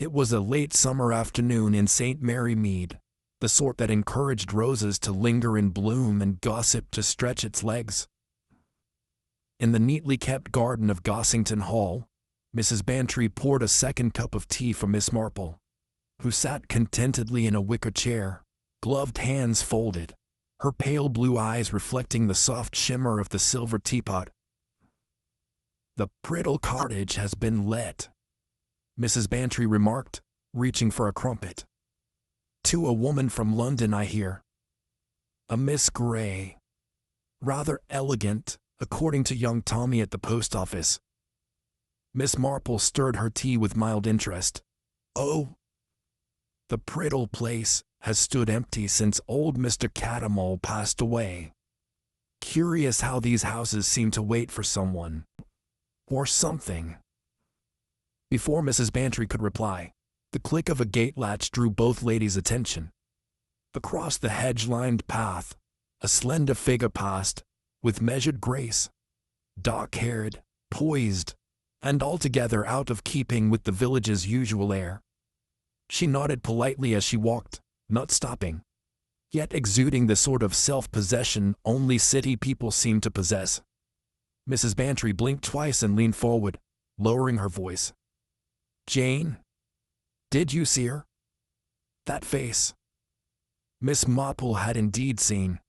It was a late summer afternoon in St Mary Mead, the sort that encouraged roses to linger in bloom and gossip to stretch its legs. In the neatly kept garden of Gossington Hall, Mrs. Bantry poured a second cup of tea for Miss Marple, who sat contentedly in a wicker chair, gloved hands folded, her pale blue eyes reflecting the soft shimmer of the silver teapot. "The Priddle Cottage has been let," Mrs. Bantry remarked, reaching for a crumpet. "To a woman from London, I hear. A Miss Gray. Rather elegant, according to young Tommy at the post office." Miss Marple stirred her tea with mild interest. "Oh, the Priddle place has stood empty since old Mr. Catamole passed away. Curious how these houses seem to wait for someone. Or something." Before Mrs. Bantry could reply, the click of a gate latch drew both ladies' attention. Across the hedge-lined path, a slender figure passed, with measured grace, dark-haired, poised, and altogether out of keeping with the village's usual air. She nodded politely as she walked, not stopping, yet exuding the sort of self-possession only city people seem to possess. Mrs. Bantry blinked twice and leaned forward, lowering her voice. "Jane, did you see her? That face?" Miss Marple had indeed seen,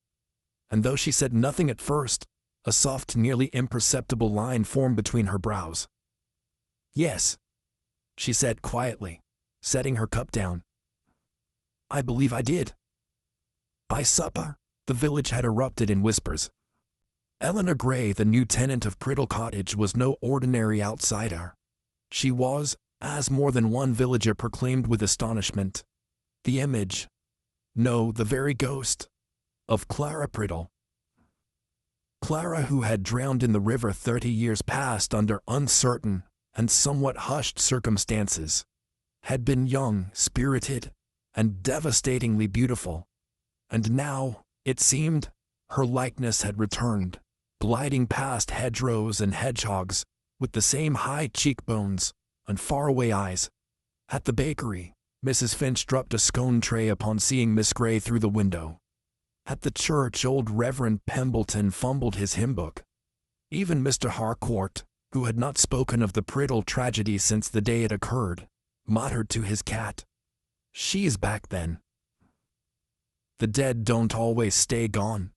and though she said nothing at first, a soft, nearly imperceptible line formed between her brows. "Yes," she said quietly, setting her cup down. "I believe I did." By supper, the village had erupted in whispers. Eleanor Gray, the new tenant of Priddle Cottage, was no ordinary outsider. She was, as more than one villager proclaimed with astonishment, the image, no, the very ghost, of Clara Priddle. Clara, who had drowned in the river 30 years past under uncertain and somewhat hushed circumstances, had been young, spirited, and devastatingly beautiful, and now, it seemed, her likeness had returned, gliding past hedgerows and hedgehogs, with the same high cheekbones and faraway eyes. At the bakery, Mrs. Finch dropped a scone tray upon seeing Miss Gray through the window. At the church, old Reverend Pembleton fumbled his hymn book. Even Mr. Harcourt, who had not spoken of the Priddle tragedy since the day it occurred, muttered to his cat, "She's back then. The dead don't always stay gone."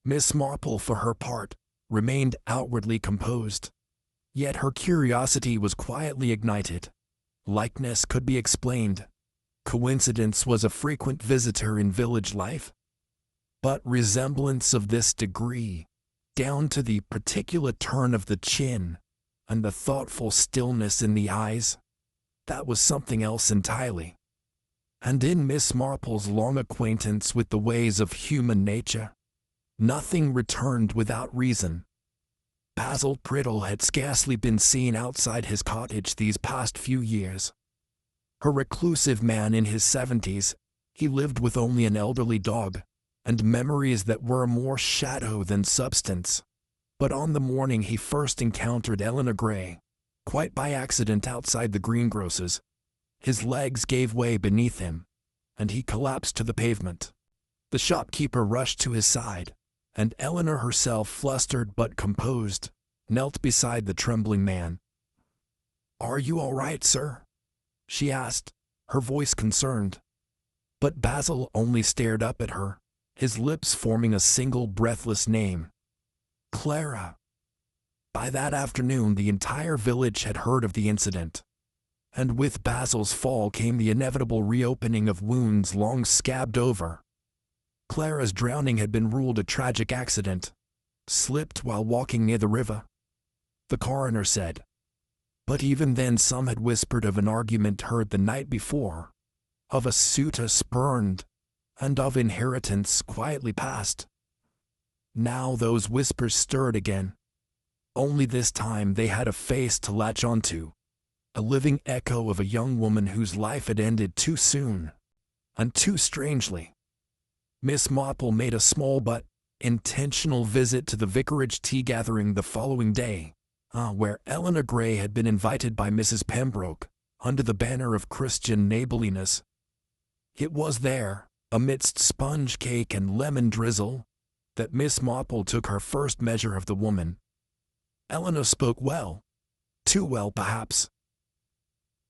Miss Marple, for her part, remained outwardly composed. Yet her curiosity was quietly ignited. Likeness could be explained. Coincidence was a frequent visitor in village life. But resemblance of this degree, down to the particular turn of the chin and the thoughtful stillness in the eyes, that was something else entirely. And in Miss Marple's long acquaintance with the ways of human nature, nothing returned without reason. Basil Priddle had scarcely been seen outside his cottage these past few years. A reclusive man in his 70s, he lived with only an elderly dog, and memories that were more shadow than substance. But on the morning he first encountered Eleanor Gray, quite by accident outside the greengrocer's, his legs gave way beneath him, and he collapsed to the pavement. The shopkeeper rushed to his side, and Eleanor herself, flustered but composed, knelt beside the trembling man. "Are you all right, sir?" she asked, her voice concerned. But Basil only stared up at her, his lips forming a single breathless name. Clara. By that afternoon the entire village had heard of the incident, and with Basil's fall came the inevitable reopening of wounds long scabbed over. Clara's drowning had been ruled a tragic accident, slipped while walking near the river, the coroner said. But even then some had whispered of an argument heard the night before, of a suitor spurned, and of inheritance quietly passed. Now those whispers stirred again. Only this time they had a face to latch onto, a living echo of a young woman whose life had ended too soon, and too strangely. Miss Marple made a small but intentional visit to the vicarage tea-gathering the following day, where Eleanor Gray had been invited by Mrs. Pembroke, under the banner of Christian neighborliness. It was there, amidst sponge cake and lemon drizzle, that Miss Marple took her first measure of the woman. Eleanor spoke well. Too well, perhaps.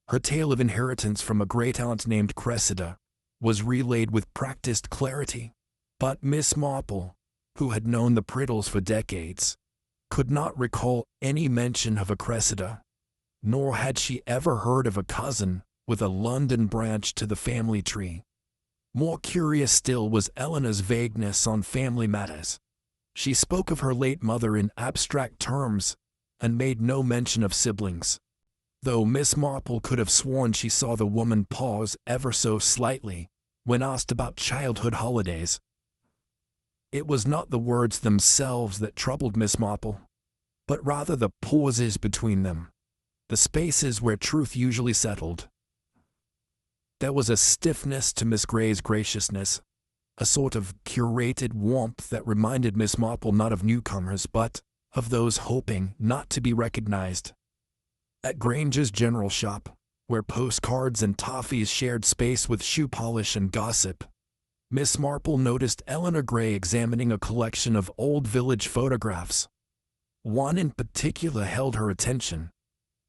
Her tale of inheritance from a great-aunt named Cressida was relayed with practiced clarity, but Miss Marple, who had known the Priddles for decades, could not recall any mention of a Cressida, nor had she ever heard of a cousin with a London branch to the family tree. More curious still was Eleanor's vagueness on family matters. She spoke of her late mother in abstract terms and made no mention of siblings, though Miss Marple could have sworn she saw the woman pause ever so slightly when asked about childhood holidays. It was not the words themselves that troubled Miss Marple, but rather the pauses between them, the spaces where truth usually settled. There was a stiffness to Miss Grey's graciousness, a sort of curated warmth that reminded Miss Marple not of newcomers but of those hoping not to be recognized. At Granger's general shop, where postcards and toffees shared space with shoe polish and gossip, Miss Marple noticed Eleanor Grey examining a collection of old village photographs. One in particular held her attention,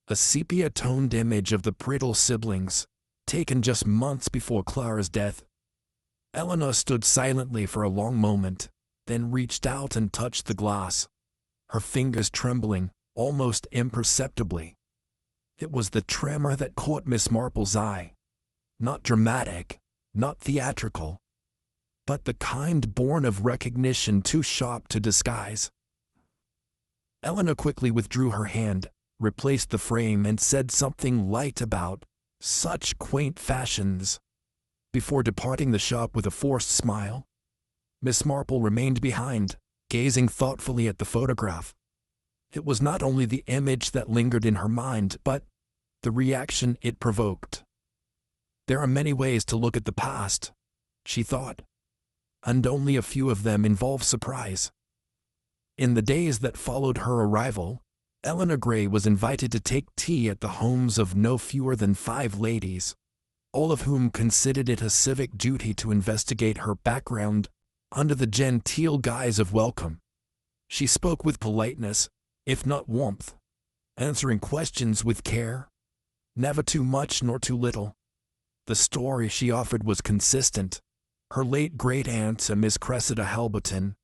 a sepia-toned image of the Priddle siblings, taken just months before Clara's death. Eleanor stood silently for a long moment, then reached out and touched the glass, her fingers trembling, almost imperceptibly. It was the tremor that caught Miss Marple's eye. Not dramatic, not theatrical, but the kind born of recognition too sharp to disguise. Eleanor quickly withdrew her hand, replaced the frame, and said something light about such quaint fashions. Before departing the shop with a forced smile, Miss Marple remained behind, gazing thoughtfully at the photograph. It was not only the image that lingered in her mind, but the reaction it provoked. There are many ways to look at the past, she thought, and only a few of them involve surprise. In the days that followed her arrival, Eleanor Grey was invited to take tea at the homes of no fewer than 5 ladies, all of whom considered it a civic duty to investigate her background under the genteel guise of welcome. She spoke with politeness, if not warmth, answering questions with care, never too much nor too little. The story she offered was consistent. Her late great-aunt, Miss Cressida Halberton,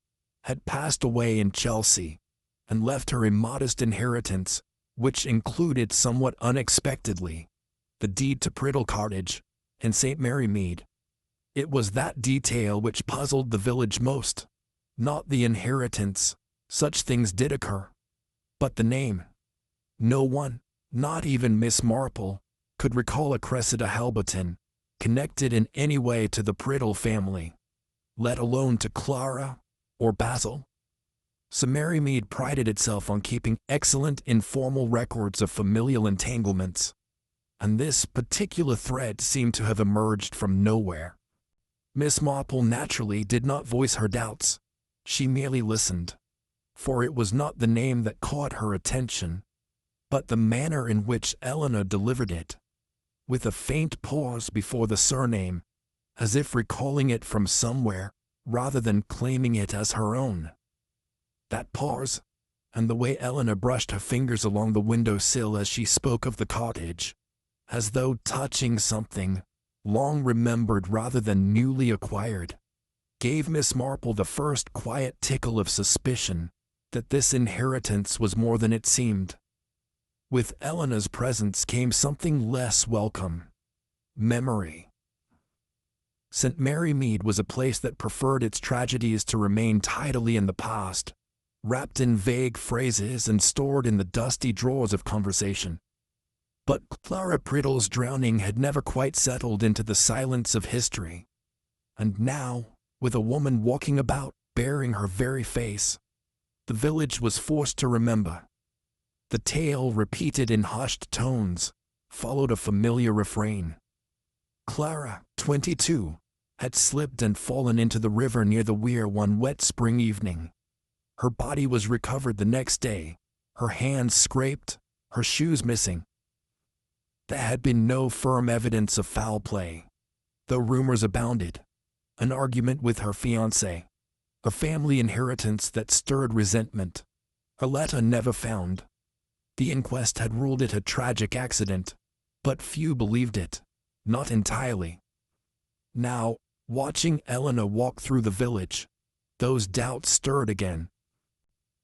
had passed away in Chelsea and left her a modest inheritance, which included, somewhat unexpectedly, the deed to Priddle Cottage in St Mary Mead. It was that detail which puzzled the village most, not the inheritance. Such things did occur, but the name. No one, not even Miss Marple, could recall a Cressida Halberton connected in any way to the Priddle family, let alone to Clara or Basil. St Mary Mead prided itself on keeping excellent informal records of familial entanglements, and this particular thread seemed to have emerged from nowhere. Miss Marple naturally did not voice her doubts. She merely listened, for it was not the name that caught her attention, but the manner in which Eleanor delivered it, with a faint pause before the surname, as if recalling it from somewhere rather than claiming it as her own. That pause, and the way Eleanor brushed her fingers along the window-sill as she spoke of the cottage, as though touching something long remembered rather than newly acquired, gave Miss Marple the first quiet tickle of suspicion that this inheritance was more than it seemed. With Eleanor's presence came something less welcome: memory. St Mary Mead was a place that preferred its tragedies to remain tidily in the past, wrapped in vague phrases and stored in the dusty drawers of conversation. But Clara Priddle's drowning had never quite settled into the silence of history, and now, with a woman walking about bearing her very face, the village was forced to remember. The tale, repeated in hushed tones, followed a familiar refrain. Clara, 22, had slipped and fallen into the river near the weir one wet spring evening. Her body was recovered the next day, her hands scraped, her shoes missing. There had been no firm evidence of foul play, though rumors abounded. An argument with her fiancé, a family inheritance that stirred resentment, a letter never found. The inquest had ruled it a tragic accident, but few believed it, not entirely. Now, watching Eleanor walk through the village, those doubts stirred again.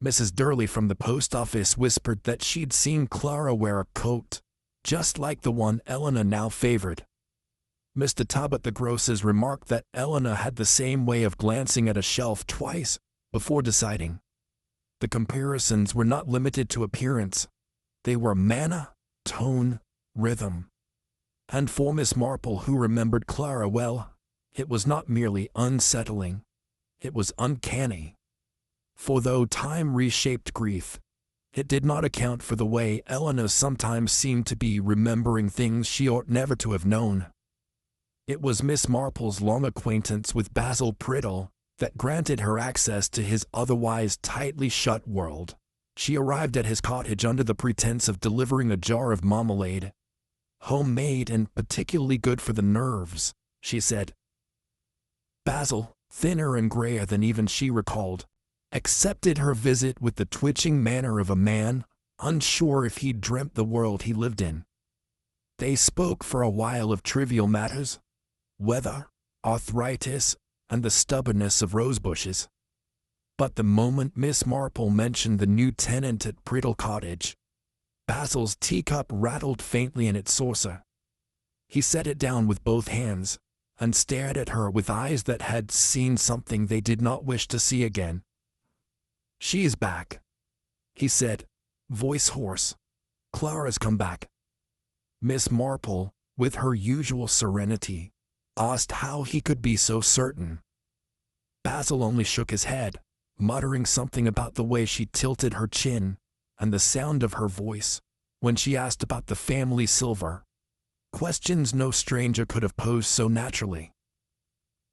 Mrs. Durley from the post office whispered that she'd seen Clara wear a coat, just like the one Eleanor now favored. Mr. Tubb the grocer's remarked that Eleanor had the same way of glancing at a shelf twice before deciding. The comparisons were not limited to appearance. They were manner, tone, rhythm. And for Miss Marple, who remembered Clara well, it was not merely unsettling, it was uncanny. For though time reshaped grief, it did not account for the way Eleanor sometimes seemed to be remembering things she ought never to have known. It was Miss Marple's long acquaintance with Basil Priddle that granted her access to his otherwise tightly shut world. She arrived at his cottage under the pretense of delivering a jar of marmalade. Homemade and particularly good for the nerves, she said. Basil, thinner and grayer than even she recalled, accepted her visit with the twitching manner of a man unsure if he'd dreamt the world he lived in. They spoke for a while of trivial matters, weather, arthritis, and the stubbornness of rosebushes. But the moment Miss Marple mentioned the new tenant at Priddle Cottage, Basil's teacup rattled faintly in its saucer. He set it down with both hands and stared at her with eyes that had seen something they did not wish to see again. "She's back," he said, voice hoarse. "Clara's come back." Miss Marple, with her usual serenity, asked how he could be so certain. Basil only shook his head, muttering something about the way she tilted her chin and the sound of her voice when she asked about the family silver. Questions no stranger could have posed so naturally.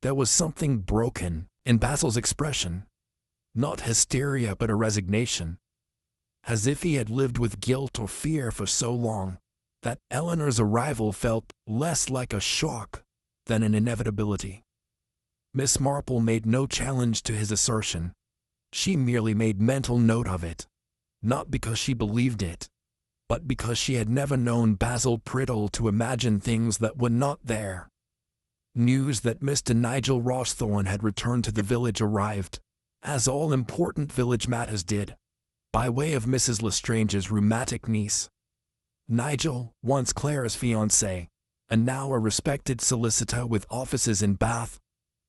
There was something broken in Basil's expression, not hysteria but a resignation, as if he had lived with guilt or fear for so long that Eleanor's arrival felt less like a shock than an inevitability. Miss Marple made no challenge to his assertion. She merely made mental note of it, not because she believed it, but because she had never known Basil Priddle to imagine things that were not there. News that Mr. Nigel Rawsthorne had returned to the village arrived, as all important village matters did, by way of Mrs. Lestrange's rheumatic niece. Nigel, once Clara's fiancé, and now a respected solicitor with offices in Bath,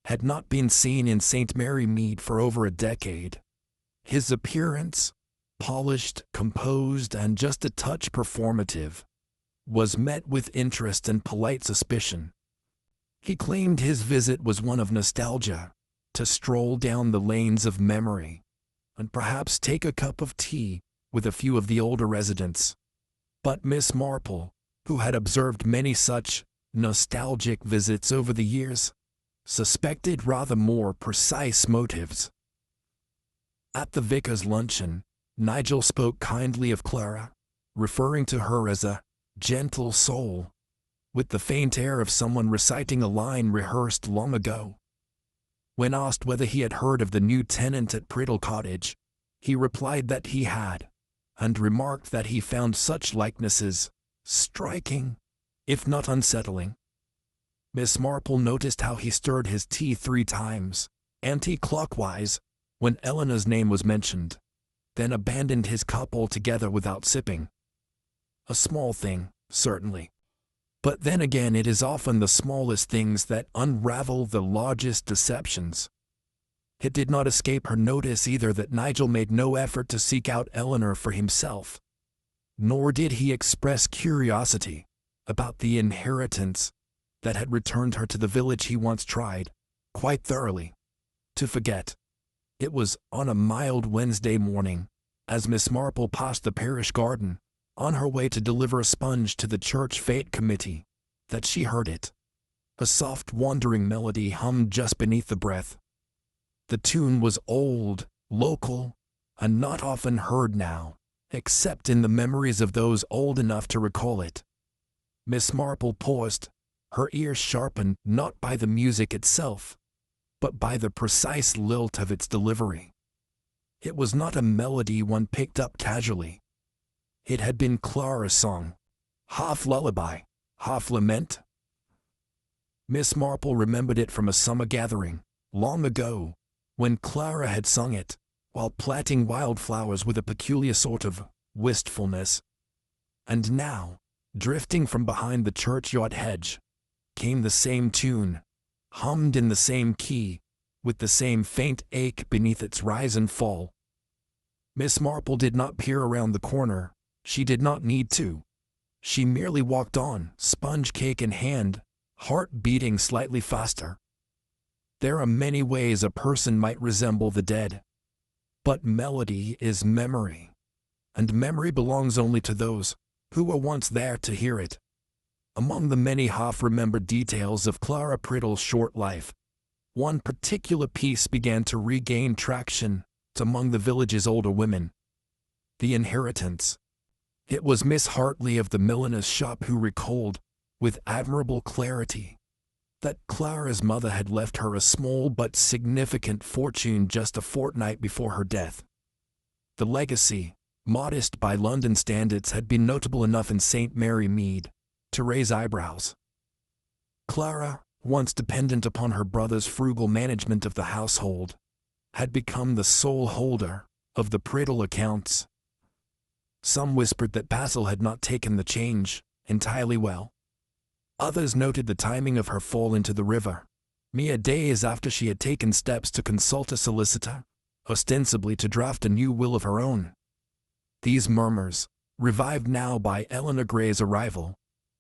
had not been seen in St Mary Mead for over a decade. His appearance, polished, composed, and just a touch performative, was met with interest and polite suspicion. He claimed his visit was one of nostalgia, to stroll down the lanes of memory, and perhaps take a cup of tea with a few of the older residents. But Miss Marple, who had observed many such nostalgic visits over the years, suspected rather more precise motives. At the vicar's luncheon, Nigel spoke kindly of Clara, referring to her as a gentle soul, with the faint air of someone reciting a line rehearsed long ago. When asked whether he had heard of the new tenant at Priddle Cottage, he replied that he had, and remarked that he found such likenesses striking, if not unsettling. Miss Marple noticed how he stirred his tea 3 times, anti-clockwise, when Eleanor's name was mentioned, then abandoned his cup altogether without sipping. A small thing, certainly. But then again, it is often the smallest things that unravel the largest deceptions. It did not escape her notice either that Nigel made no effort to seek out Eleanor for himself, nor did he express curiosity about the inheritance that had returned her to the village he once tried, quite thoroughly, to forget. It was on a mild Wednesday morning, as Miss Marple passed the parish garden, on her way to deliver a sponge to the church fete committee, that she heard it. A soft wandering melody hummed just beneath the breath. The tune was old, local, and not often heard now, except in the memories of those old enough to recall it. Miss Marple paused, her ears sharpened not by the music itself, but by the precise lilt of its delivery. It was not a melody one picked up casually. It had been Clara's song, half lullaby, half lament. Miss Marple remembered it from a summer gathering, long ago, when Clara had sung it, while plaiting wildflowers with a peculiar sort of wistfulness. And now, drifting from behind the churchyard hedge, came the same tune, hummed in the same key, with the same faint ache beneath its rise and fall. Miss Marple did not peer around the corner. She did not need to. She merely walked on, sponge cake in hand, heart beating slightly faster. There are many ways a person might resemble the dead. But melody is memory, and memory belongs only to those who were once there to hear it. Among the many half-remembered details of Clara Priddle's short life, one particular piece began to regain traction among the village's older women: the inheritance. It was Miss Hartley of the milliner's shop who recalled, with admirable clarity, that Clara's mother had left her a small but significant fortune just a fortnight before her death. The legacy, modest by London standards, had been notable enough in St Mary Mead to raise eyebrows. Clara, once dependent upon her brother's frugal management of the household, had become the sole holder of the Priddle accounts. Some whispered that Basil had not taken the change entirely well. Others noted the timing of her fall into the river, mere days after she had taken steps to consult a solicitor, ostensibly to draft a new will of her own. These murmurs, revived now by Eleanor Gray's arrival,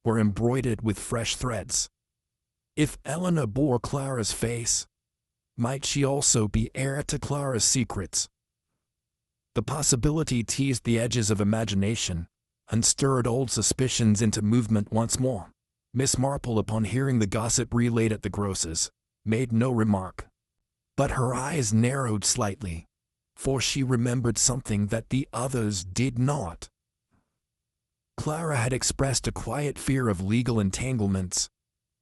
were embroidered with fresh threads. If Eleanor bore Clara's face, might she also be heir to Clara's secrets? The possibility teased the edges of imagination and stirred old suspicions into movement once more. Miss Marple, upon hearing the gossip relayed at the grocer's, made no remark. But her eyes narrowed slightly, for she remembered something that the others did not. Clara had expressed a quiet fear of legal entanglements,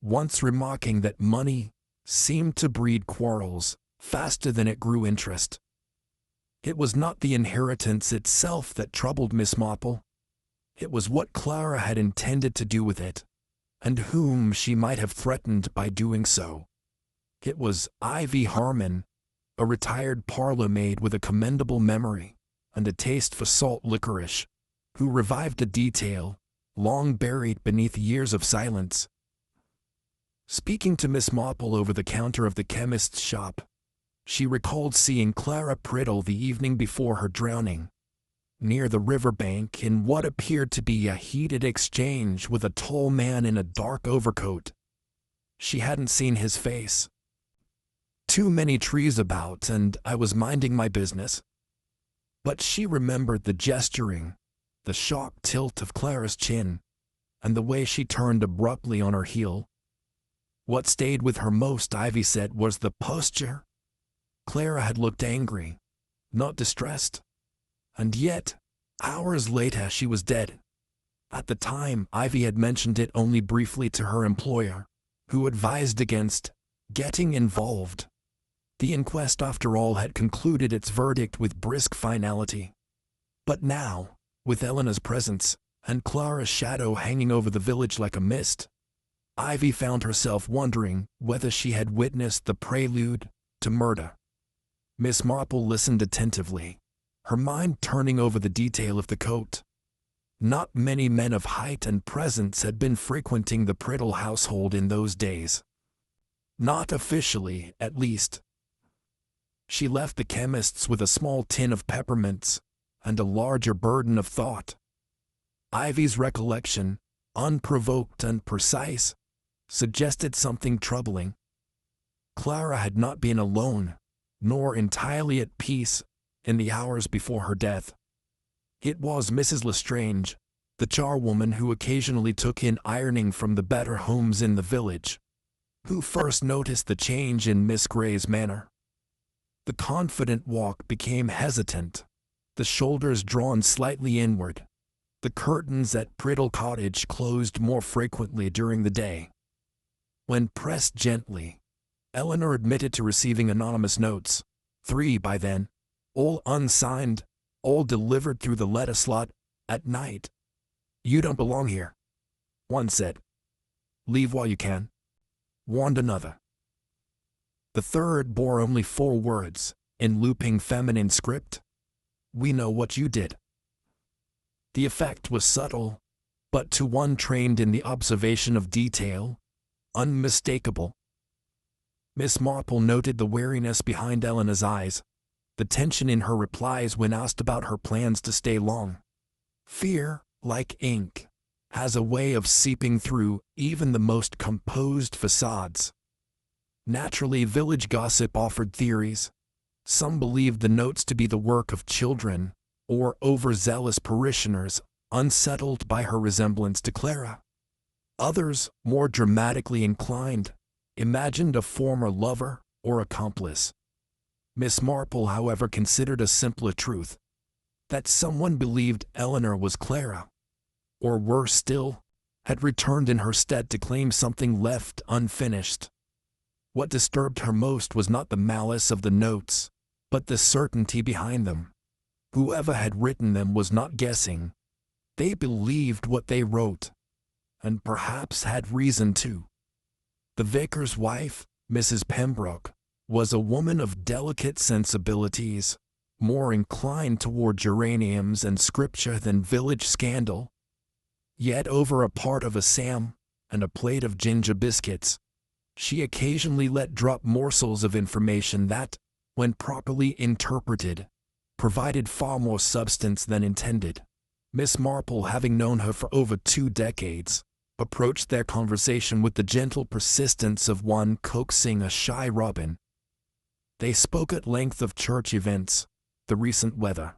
once remarking that money seemed to breed quarrels faster than it grew interest. It was not the inheritance itself that troubled Miss Marple. It was what Clara had intended to do with it, and whom she might have threatened by doing so. It was Ivy Harmon, a retired parlour maid with a commendable memory and a taste for salt licorice, who revived a detail long buried beneath years of silence. Speaking to Miss Marple over the counter of the chemist's shop, she recalled seeing Clara Priddle the evening before her drowning, near the river bank, in what appeared to be a heated exchange with a tall man in a dark overcoat. She hadn't seen his face. Too many trees about, and I was minding my business. But she remembered the gesturing, the sharp tilt of Clara's chin, and the way she turned abruptly on her heel. What stayed with her most, Ivy said, was the posture. Clara had looked angry, not distressed. And yet, hours later, she was dead. At the time, Ivy had mentioned it only briefly to her employer, who advised against getting involved. The inquest, after all, had concluded its verdict with brisk finality. But now, with Eleanor's presence, and Clara's shadow hanging over the village like a mist, Ivy found herself wondering whether she had witnessed the prelude to murder. Miss Marple listened attentively, her mind turning over the detail of the coat. Not many men of height and presence had been frequenting the Priddle household in those days. Not officially, at least. She left the chemist's with a small tin of peppermints and a larger burden of thought. Ivy's recollection, unprovoked and precise, suggested something troubling. Clara had not been alone, nor entirely at peace, in the hours before her death. It was Mrs. Lestrange, the charwoman who occasionally took in ironing from the better homes in the village, who first noticed the change in Miss Gray's manner. The confident walk became hesitant, the shoulders drawn slightly inward, The curtains at Priddle Cottage closed more frequently during the day. When pressed gently, Eleanor admitted to receiving anonymous notes, 3 by then, all unsigned, all delivered through the letter slot, at night. "You don't belong here," one said. "Leave while you can," warned another. The third bore only 4 words, in looping feminine script, "We know what you did." The effect was subtle, but to one trained in the observation of detail, unmistakable. Miss Marple noted the wariness behind Eleanor's eyes, the tension in her replies when asked about her plans to stay long. Fear, like ink, has a way of seeping through even the most composed facades. Naturally, village gossip offered theories. Some believed the notes to be the work of children or overzealous parishioners unsettled by her resemblance to Clara. Others, more dramatically inclined, imagined a former lover or accomplice. Miss Marple, however, considered a simpler truth, that someone believed Eleanor was Clara, or worse still, had returned in her stead to claim something left unfinished. What disturbed her most was not the malice of the notes, but the certainty behind them. Whoever had written them was not guessing. They believed what they wrote, and perhaps had reason to. The vicar's wife, Mrs. Pembroke, was a woman of delicate sensibilities, more inclined toward geraniums and scripture than village scandal. Yet over a part of a Sam and a plate of ginger biscuits, she occasionally let drop morsels of information that, when properly interpreted, provided far more substance than intended. Miss Marple, having known her for over 2 decades, approached their conversation with the gentle persistence of one coaxing a shy robin. They spoke at length of church events, the recent weather,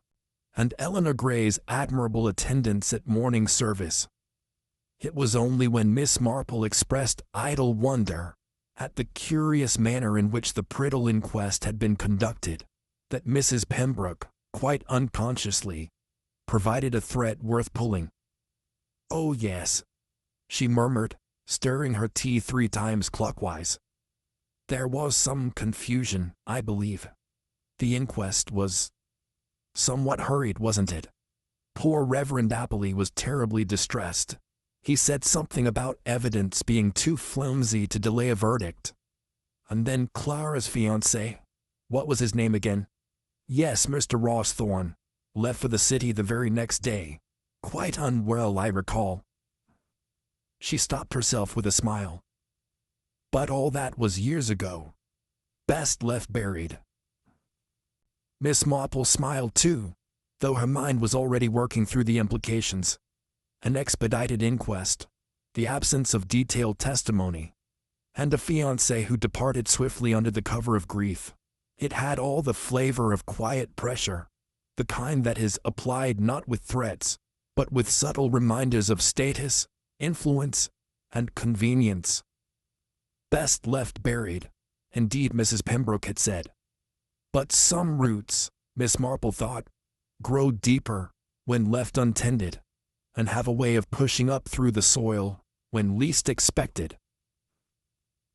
and Eleanor Gray's admirable attendance at morning service. It was only when Miss Marple expressed idle wonder at the curious manner in which the Priddle inquest had been conducted that Mrs. Pembroke, quite unconsciously, provided a thread worth pulling. "Oh yes," she murmured, stirring her tea 3 times clockwise. "There was some confusion, I believe. The inquest was somewhat hurried, wasn't it? Poor Reverend Appley was terribly distressed. He said something about evidence being too flimsy to delay a verdict. And then Clara's fiancé, what was his name again? Yes, Mr. Rawsthorne, left for the city the very next day. Quite unwell, I recall." She stopped herself with a smile. "But all that was years ago. Best left buried." Miss Marple smiled too, though her mind was already working through the implications. An expedited inquest, the absence of detailed testimony, and a fiancé who departed swiftly under the cover of grief. It had all the flavor of quiet pressure, the kind that is applied not with threats, but with subtle reminders of status, influence, and convenience. Best left buried, indeed Mrs. Pembroke had said. But some roots, Miss Marple thought, grow deeper when left untended, and have a way of pushing up through the soil when least expected.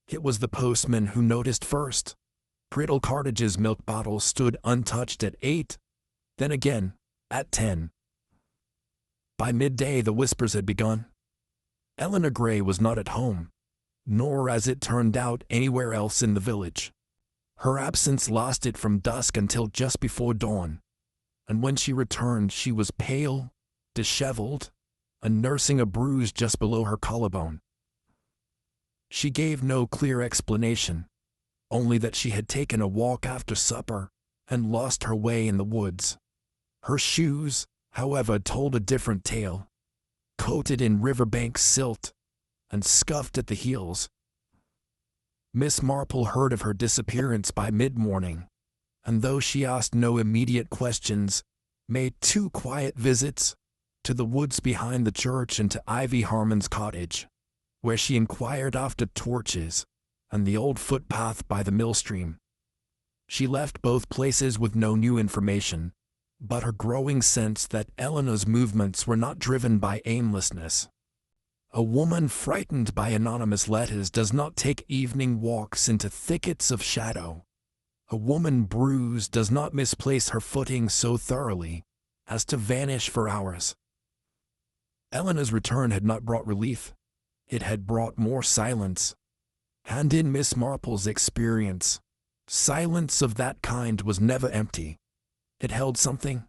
It was the postman who noticed first. Priddle Cottage's milk bottle stood untouched at 8, then again at 10. By midday the whispers had begun. Eleanor Gray was not at home, nor, as it turned out, anywhere else in the village. Her absence lasted from dusk until just before dawn, and when she returned she was pale, disheveled, and nursing a bruise just below her collarbone. She gave no clear explanation, only that she had taken a walk after supper and lost her way in the woods. Her shoes, however, told a different tale, coated in riverbank silt and scuffed at the heels. Miss Marple heard of her disappearance by mid-morning, and though she asked no immediate questions, made 2 quiet visits to the woods behind the church and to Ivy Harmon's cottage, where she inquired after torches and the old footpath by the mill stream. She left both places with no new information, but her growing sense that Eleanor's movements were not driven by aimlessness. A woman frightened by anonymous letters does not take evening walks into thickets of shadow. A woman bruised does not misplace her footing so thoroughly as to vanish for hours. Eleanor's return had not brought relief. It had brought more silence. And in Miss Marple's experience, silence of that kind was never empty. It held something.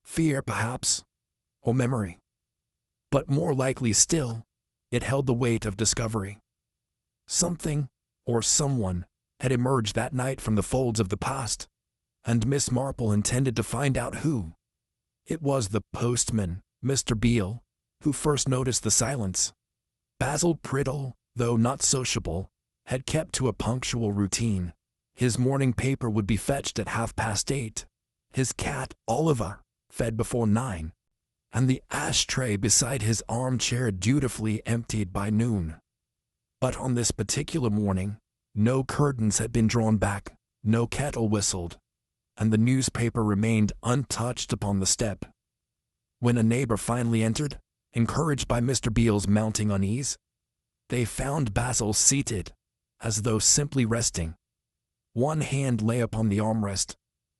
Fear, perhaps, or memory. But more likely still, it held the weight of discovery. Something, or someone, had emerged that night from the folds of the past, and Miss Marple intended to find out who. It was the postman, Mr. Beale, who first noticed the silence. Basil Priddle, though not sociable, had kept to a punctual routine. His morning paper would be fetched at 8:30. His cat, Oliver, fed before 9. And the ashtray beside his armchair dutifully emptied by noon. But on this particular morning, no curtains had been drawn back, no kettle whistled, and the newspaper remained untouched upon the step. When a neighbor finally entered, encouraged by Mr. Beale's mounting unease, they found Basil seated, as though simply resting. One hand lay upon the armrest,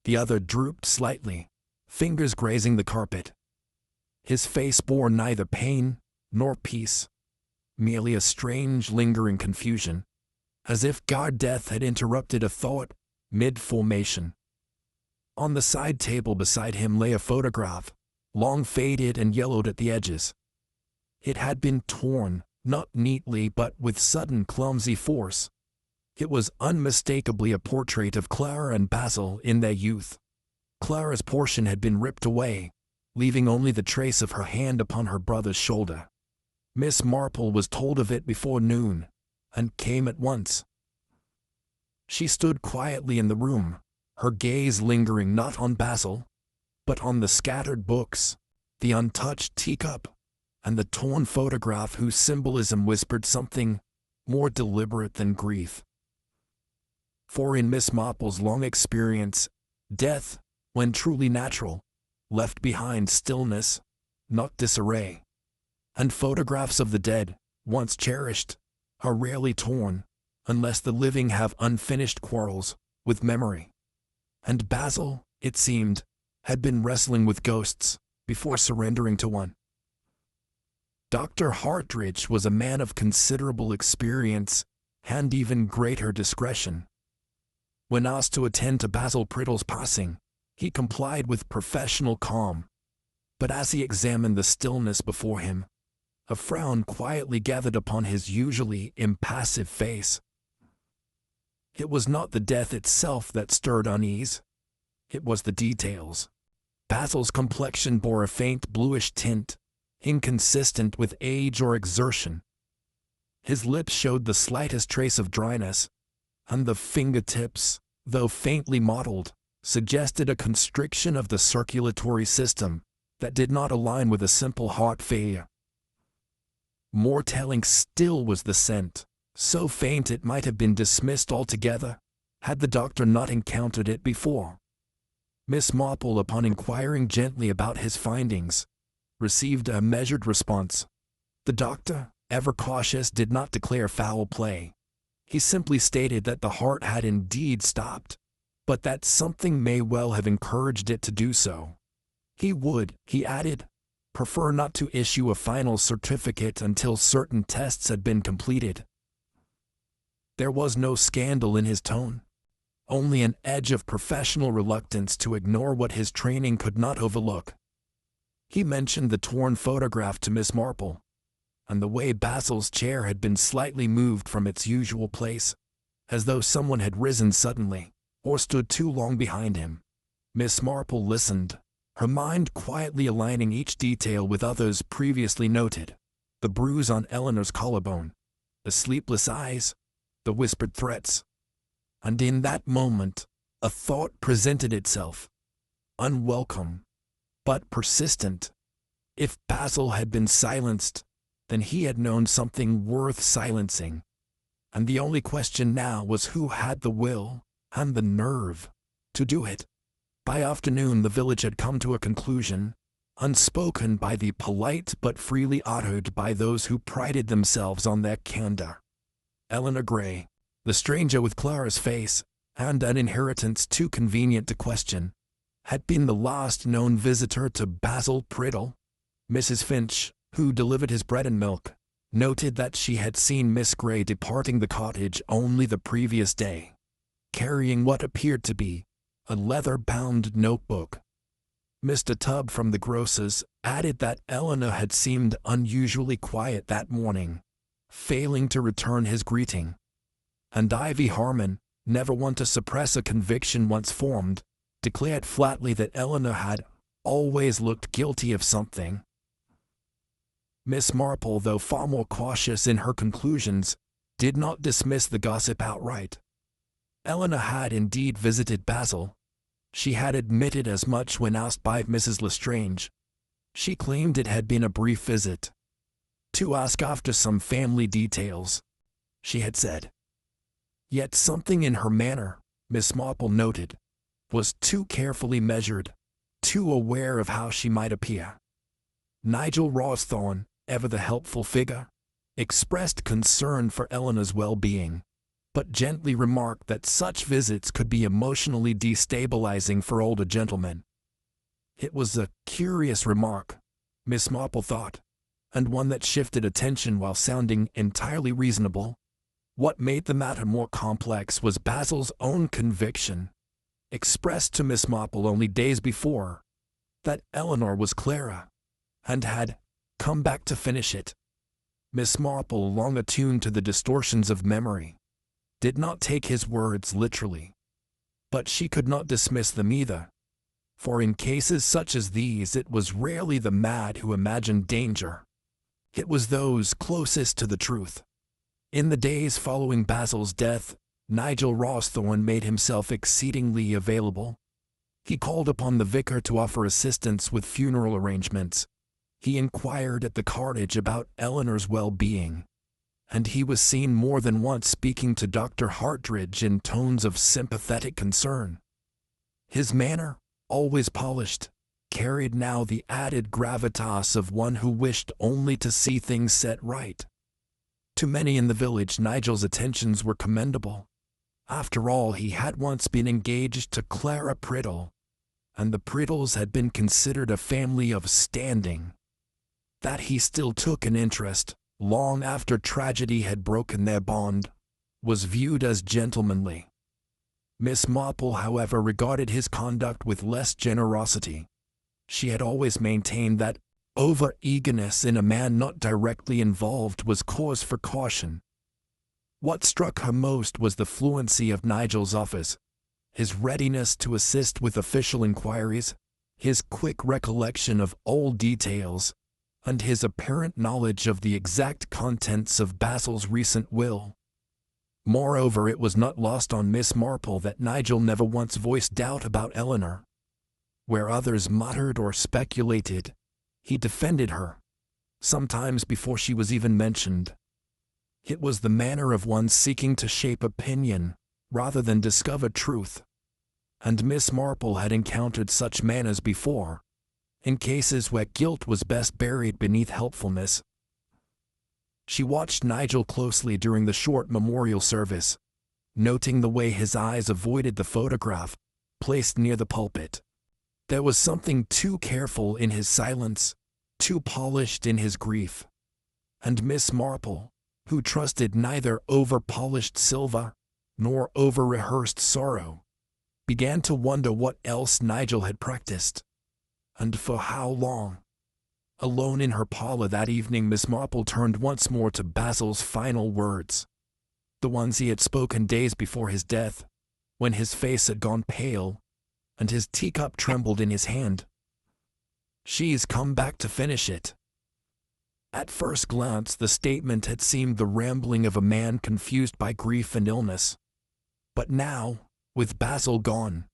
the other drooped slightly, fingers grazing the carpet. His face bore neither pain nor peace, merely a strange lingering confusion, as if guard death had interrupted a thought mid-formation. On the side table beside him lay a photograph, long faded and yellowed at the edges. It had been torn, not neatly but with sudden clumsy force. It was unmistakably a portrait of Clara and Basil in their youth. Clara's portion had been ripped away, leaving only the trace of her hand upon her brother's shoulder. Miss Marple was told of it before noon, and came at once. She stood quietly in the room, her gaze lingering not on Basil, but on the scattered books, the untouched teacup, and the torn photograph whose symbolism whispered something more deliberate than grief. For in Miss Marple's long experience, death, when truly natural, left behind stillness, not disarray. And photographs of the dead, once cherished, are rarely torn, unless the living have unfinished quarrels with memory. And Basil, it seemed, had been wrestling with ghosts before surrendering to one. Dr. Hartridge was a man of considerable experience and even greater discretion. When asked to attend to Basil Priddle's passing, he complied with professional calm. But as he examined the stillness before him, a frown quietly gathered upon his usually impassive face. It was not the death itself that stirred unease. It was the details. Basil's complexion bore a faint bluish tint, inconsistent with age or exertion. His lips showed the slightest trace of dryness, and the fingertips, though faintly mottled, suggested a constriction of the circulatory system that did not align with a simple heart failure. More telling still was the scent, so faint it might have been dismissed altogether, had the doctor not encountered it before. Miss Marple, upon inquiring gently about his findings, received a measured response. The doctor, ever cautious, did not declare foul play. He simply stated that the heart had indeed stopped, but that something may well have encouraged it to do so. He would, he added, prefer not to issue a final certificate until certain tests had been completed. There was no scandal in his tone, only an edge of professional reluctance to ignore what his training could not overlook. He mentioned the torn photograph to Miss Marple, and the way Basil's chair had been slightly moved from its usual place, as though someone had risen suddenly, or stood too long behind him. Miss Marple listened, her mind quietly aligning each detail with others previously noted: the bruise on Eleanor's collarbone, the sleepless eyes, the whispered threats. And in that moment, a thought presented itself, unwelcome, but persistent. If Basil had been silenced, then he had known something worth silencing. And the only question now was who had the will and the nerve to do it. By afternoon the village had come to a conclusion, unspoken by the polite but freely uttered by those who prided themselves on their candor. Eleanor Gray, the stranger with Clara's face, and an inheritance too convenient to question, had been the last known visitor to Basil Priddle. Mrs. Finch, who delivered his bread and milk, noted that she had seen Miss Gray departing the cottage only the previous day, carrying what appeared to be a leather-bound notebook. Mr. Tubb from the grocer's added that Eleanor had seemed unusually quiet that morning, failing to return his greeting. And Ivy Harmon, never one to suppress a conviction once formed, declared flatly that Eleanor had always looked guilty of something. Miss Marple, though far more cautious in her conclusions, did not dismiss the gossip outright. Eleanor had indeed visited Basil. She had admitted as much when asked by Mrs. Lestrange. She claimed it had been a brief visit, to ask after some family details, she had said. Yet something in her manner, Miss Marple noted, was too carefully measured, too aware of how she might appear. Nigel Rawsthorne, ever the helpful figure, expressed concern for Eleanor's well-being, but gently remarked that such visits could be emotionally destabilizing for older gentlemen. It was a curious remark, Miss Marple thought, and one that shifted attention while sounding entirely reasonable. What made the matter more complex was Basil's own conviction, expressed to Miss Marple only days before, that Eleanor was Clara, and had come back to finish it. Miss Marple, long attuned to the distortions of memory, did not take his words literally. But she could not dismiss them either, for in cases such as these it was rarely the mad who imagined danger. It was those closest to the truth. In the days following Basil's death, Nigel Rawsthorne made himself exceedingly available. He called upon the vicar to offer assistance with funeral arrangements. He inquired at the cottage about Eleanor's well-being, and he was seen more than once speaking to Dr. Hartridge in tones of sympathetic concern. His manner, always polished, carried now the added gravitas of one who wished only to see things set right. To many in the village, Nigel's attentions were commendable. After all, he had once been engaged to Clara Priddle, and the Priddles had been considered a family of standing. That he still took an interest, long after tragedy had broken their bond, was viewed as gentlemanly. Miss Marple, however, regarded his conduct with less generosity. She had always maintained that over-eagerness in a man not directly involved was cause for caution. What struck her most was the fluency of Nigel's office, his readiness to assist with official inquiries, his quick recollection of old details, and his apparent knowledge of the exact contents of Basil's recent will. Moreover, it was not lost on Miss Marple that Nigel never once voiced doubt about Eleanor. Where others muttered or speculated, he defended her, sometimes before she was even mentioned. It was the manner of one seeking to shape opinion, rather than discover truth. And Miss Marple had encountered such manners before, in cases where guilt was best buried beneath helpfulness. She watched Nigel closely during the short memorial service, noting the way his eyes avoided the photograph, placed near the pulpit. There was something too careful in his silence, too polished in his grief. And Miss Marple, who trusted neither over-polished silver nor over-rehearsed sorrow, began to wonder what else Nigel had practiced, and for how long. Alone in her parlor that evening, Miss Marple turned once more to Basil's final words, the ones he had spoken days before his death, when his face had gone pale, and his teacup trembled in his hand. "She's come back to finish it." At first glance, the statement had seemed the rambling of a man confused by grief and illness. But now, with Basil gone,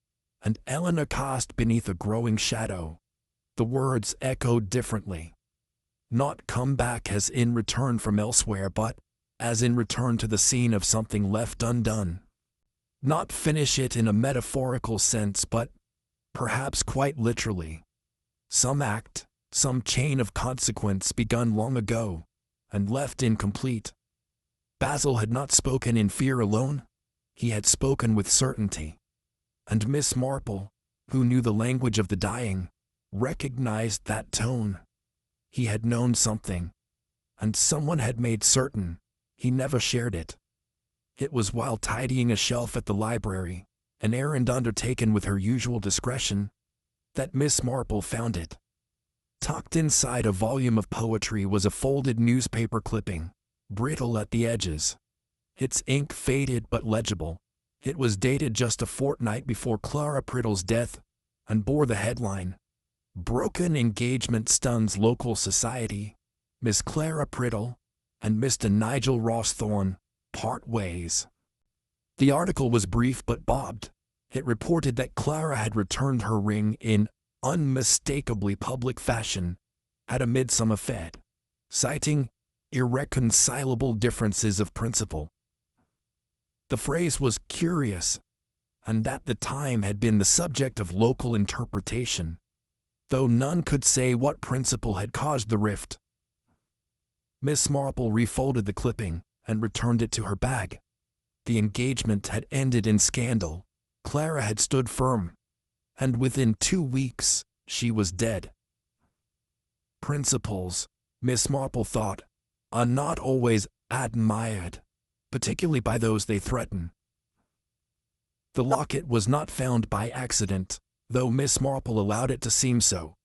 and Eleanor cast beneath a growing shadow, the words echoed differently. Not come back as in return from elsewhere, but as in return to the scene of something left undone. Not finish it in a metaphorical sense, but perhaps quite literally. Some act, some chain of consequence begun long ago, and left incomplete. Basil had not spoken in fear alone, he had spoken with certainty. And Miss Marple, who knew the language of the dying, recognized that tone. He had known something, and someone had made certain he never shared it. It was while tidying a shelf at the library, an errand undertaken with her usual discretion, that Miss Marple found it. Tucked inside a volume of poetry was a folded newspaper clipping, brittle at the edges. Its ink faded but legible. It was dated just a fortnight before Clara Priddle's death, and bore the headline, "Broken Engagement Stuns Local Society. Miss Clara Priddle and Mr. Nigel Rawsthorne part ways." The article was brief but bobbed. It reported that Clara had returned her ring in unmistakably public fashion at a midsummer fete, citing irreconcilable differences of principle. The phrase was curious, and at the time had been the subject of local interpretation, though none could say what principle had caused the rift. Miss Marple refolded the clipping and returned it to her bag. The engagement had ended in scandal. Clara had stood firm, and within 2 weeks she was dead. Principles, Miss Marple thought, are not always admired, particularly by those they threaten. The locket was not found by accident, though Miss Marple allowed it to seem so.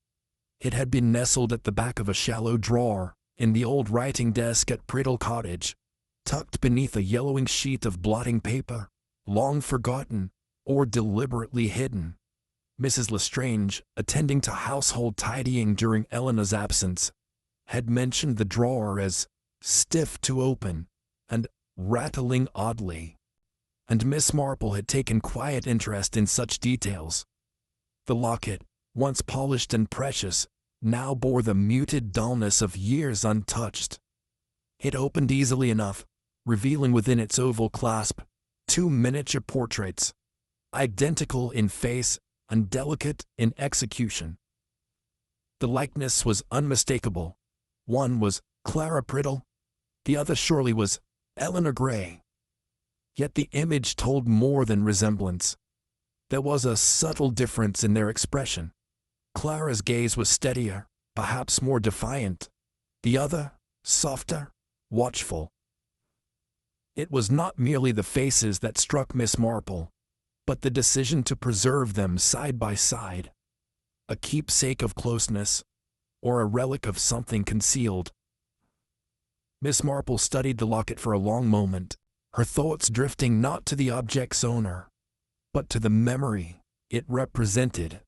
It had been nestled at the back of a shallow drawer in the old writing desk at Priddle Cottage, tucked beneath a yellowing sheet of blotting paper, long forgotten or deliberately hidden. Mrs. Lestrange, attending to household tidying during Eleanor's absence, had mentioned the drawer as stiff to open and rattling oddly, and Miss Marple had taken quiet interest in such details. The locket, once polished and precious, now bore the muted dullness of years untouched. It opened easily enough, revealing within its oval clasp 2 miniature portraits, identical in face and delicate in execution. The likeness was unmistakable. One was Clara Priddle, the other surely was Eleanor Gray. Yet the image told more than resemblance. There was a subtle difference in their expression. Clara's gaze was steadier, perhaps more defiant. The other, softer, watchful. It was not merely the faces that struck Miss Marple, but the decision to preserve them side by side. A keepsake of closeness, or a relic of something concealed. Miss Marple studied the locket for a long moment, her thoughts drifting not to the object's owner, but to the memory it represented.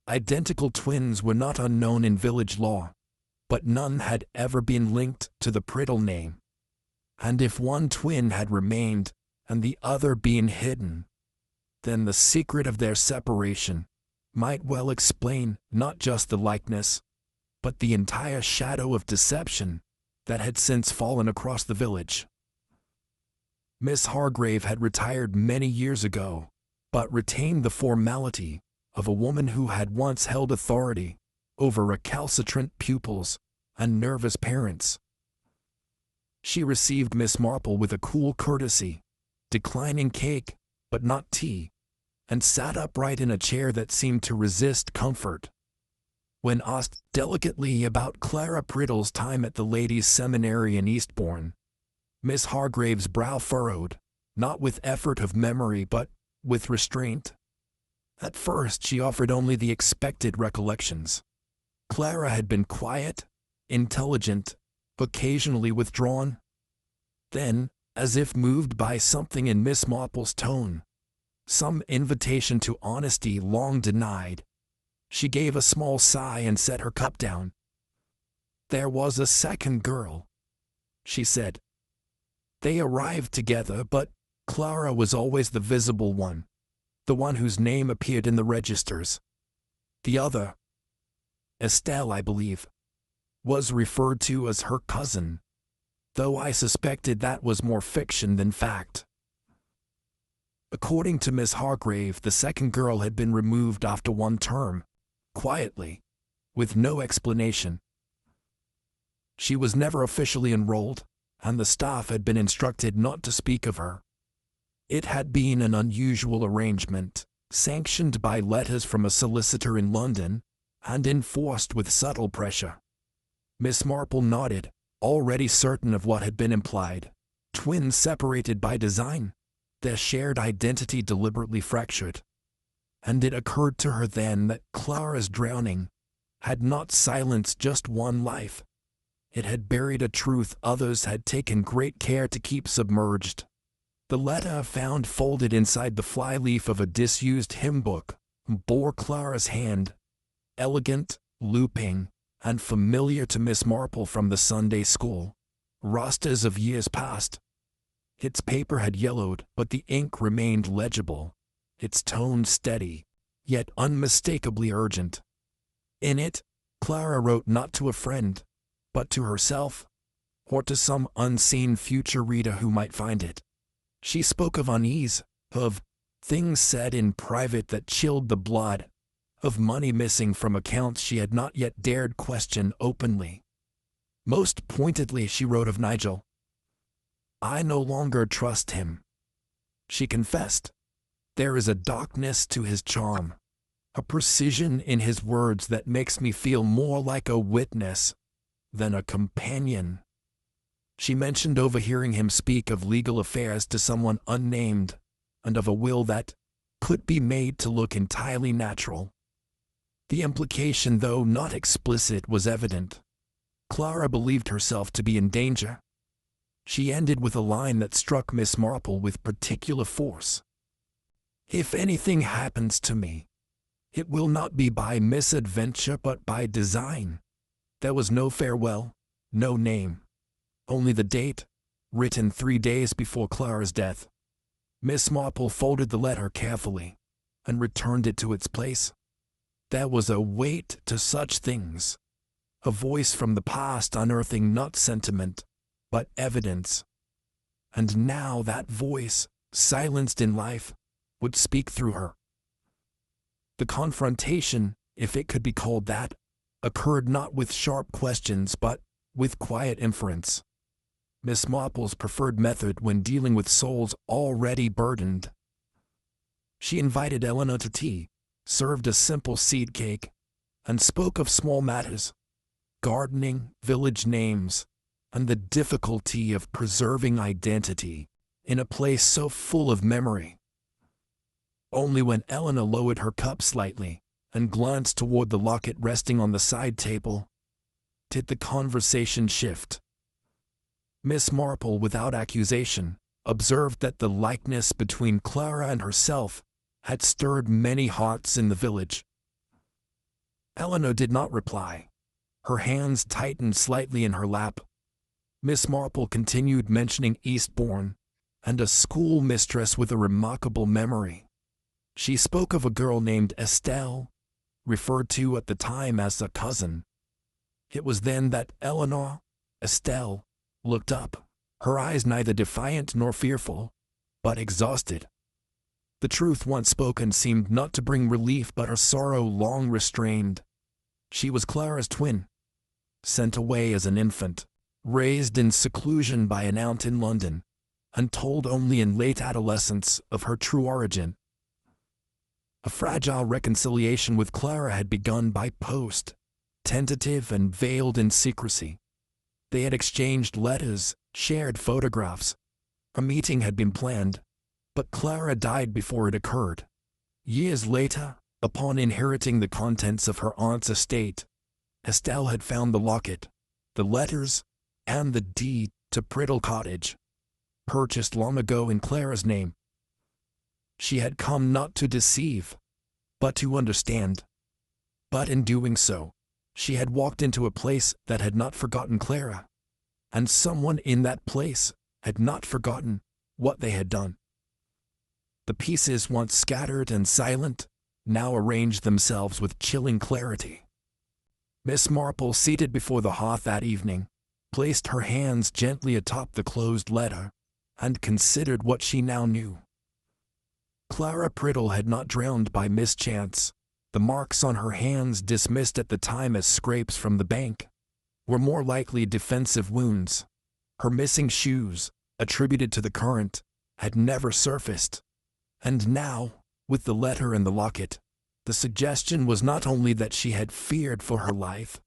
Identical twins were not unknown in village law, but none had ever been linked to the Priddle name. And if one twin had remained, and the other been hidden, then the secret of their separation might well explain not just the likeness, but the entire shadow of deception that had since fallen across the village. Miss Hargrave had retired many years ago, but retained the formality of a woman who had once held authority over recalcitrant pupils and nervous parents. She received Miss Marple with a cool courtesy, declining cake, but not tea, and sat upright in a chair that seemed to resist comfort. When asked delicately about Clara Priddle's time at the ladies' seminary in Eastbourne, Miss Hargrave's brow furrowed, not with effort of memory but with restraint. At first she offered only the expected recollections. Clara had been quiet, intelligent, occasionally withdrawn. Then, as if moved by something in Miss Marple's tone, some invitation to honesty long denied, she gave a small sigh and set her cup down. "There was a second girl," she said. "They arrived together, but Clara was always the visible one, the one whose name appeared in the registers. The other, Estelle, I believe, was referred to as her cousin, though I suspected that was more fiction than fact." According to Miss Hargrave, the second girl had been removed after one term, quietly, with no explanation. She was never officially enrolled, and the staff had been instructed not to speak of her. It had been an unusual arrangement, sanctioned by letters from a solicitor in London, and enforced with subtle pressure. Miss Marple nodded, already certain of what had been implied. Twins separated by design, their shared identity deliberately fractured. And it occurred to her then that Clara's drowning had not silenced just one life. It had buried a truth others had taken great care to keep submerged. The letter found folded inside the flyleaf of a disused hymn book bore Clara's hand, elegant, looping, and familiar to Miss Marple from the Sunday school rosters of years past. Its paper had yellowed, but the ink remained legible, its tone steady, yet unmistakably urgent. In it, Clara wrote not to a friend, but to herself, or to some unseen future reader who might find it. She spoke of unease, of things said in private that chilled the blood, of money missing from accounts she had not yet dared question openly. Most pointedly, she wrote of Nigel. "I no longer trust him," she confessed. "There is a darkness to his charm, a precision in his words that makes me feel more like a witness than a companion." She mentioned overhearing him speak of legal affairs to someone unnamed, and of a will that could be made to look entirely natural. The implication, though not explicit, was evident. Clara believed herself to be in danger. She ended with a line that struck Miss Marple with particular force. "If anything happens to me, it will not be by misadventure but by design." There was no farewell, no name, only the date, written 3 days before Clara's death. Miss Marple folded the letter carefully and returned it to its place. There was a weight to such things, a voice from the past unearthing not sentiment, but evidence. And now that voice, silenced in life, would speak through her. The confrontation, if it could be called that, occurred not with sharp questions but with quiet inference. Miss Marple's preferred method when dealing with souls already burdened. She invited Eleanor to tea, served a simple seed cake, and spoke of small matters, gardening, village names, and the difficulty of preserving identity in a place so full of memory. Only when Eleanor lowered her cup slightly and glanced toward the locket resting on the side table did the conversation shift. Miss Marple, without accusation, observed that the likeness between Clara and herself had stirred many hearts in the village. Eleanor did not reply. Her hands tightened slightly in her lap. Miss Marple continued mentioning Eastbourne and a school mistress with a remarkable memory. She spoke of a girl named Estelle, referred to at the time as a cousin. It was then that Eleanor, Estelle, looked up, her eyes neither defiant nor fearful, but exhausted. The truth once spoken seemed not to bring relief but a sorrow long restrained. She was Clara's twin, sent away as an infant, raised in seclusion by an aunt in London, and told only in late adolescence of her true origin. A fragile reconciliation with Clara had begun by post, tentative and veiled in secrecy. They had exchanged letters, shared photographs. A meeting had been planned, but Clara died before it occurred. Years later, upon inheriting the contents of her aunt's estate, Estelle had found the locket, the letters, and the deed to Priddle Cottage, purchased long ago in Clara's name. She had come not to deceive, but to understand. But in doing so, she had walked into a place that had not forgotten Clara, and someone in that place had not forgotten what they had done. The pieces, once scattered and silent, now arranged themselves with chilling clarity. Miss Marple, seated before the hearth that evening, placed her hands gently atop the closed letter and considered what she now knew. Clara Priddle had not drowned by mischance. The marks on her hands, dismissed at the time as scrapes from the bank, were more likely defensive wounds. Her missing shoes, attributed to the current, had never surfaced. And now, with the letter and the locket, the suggestion was not only that she had feared for her life,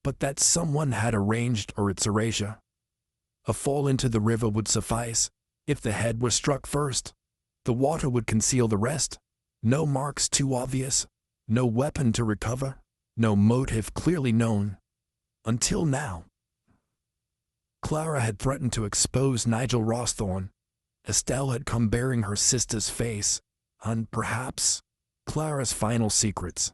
but that someone had arranged or its erasure. A fall into the river would suffice. If the head were struck first, the water would conceal the rest. No marks too obvious, no weapon to recover, no motive clearly known. Until now. Clara had threatened to expose Nigel Rawsthorne. Estelle had come bearing her sister's face, and perhaps Clara's final secrets.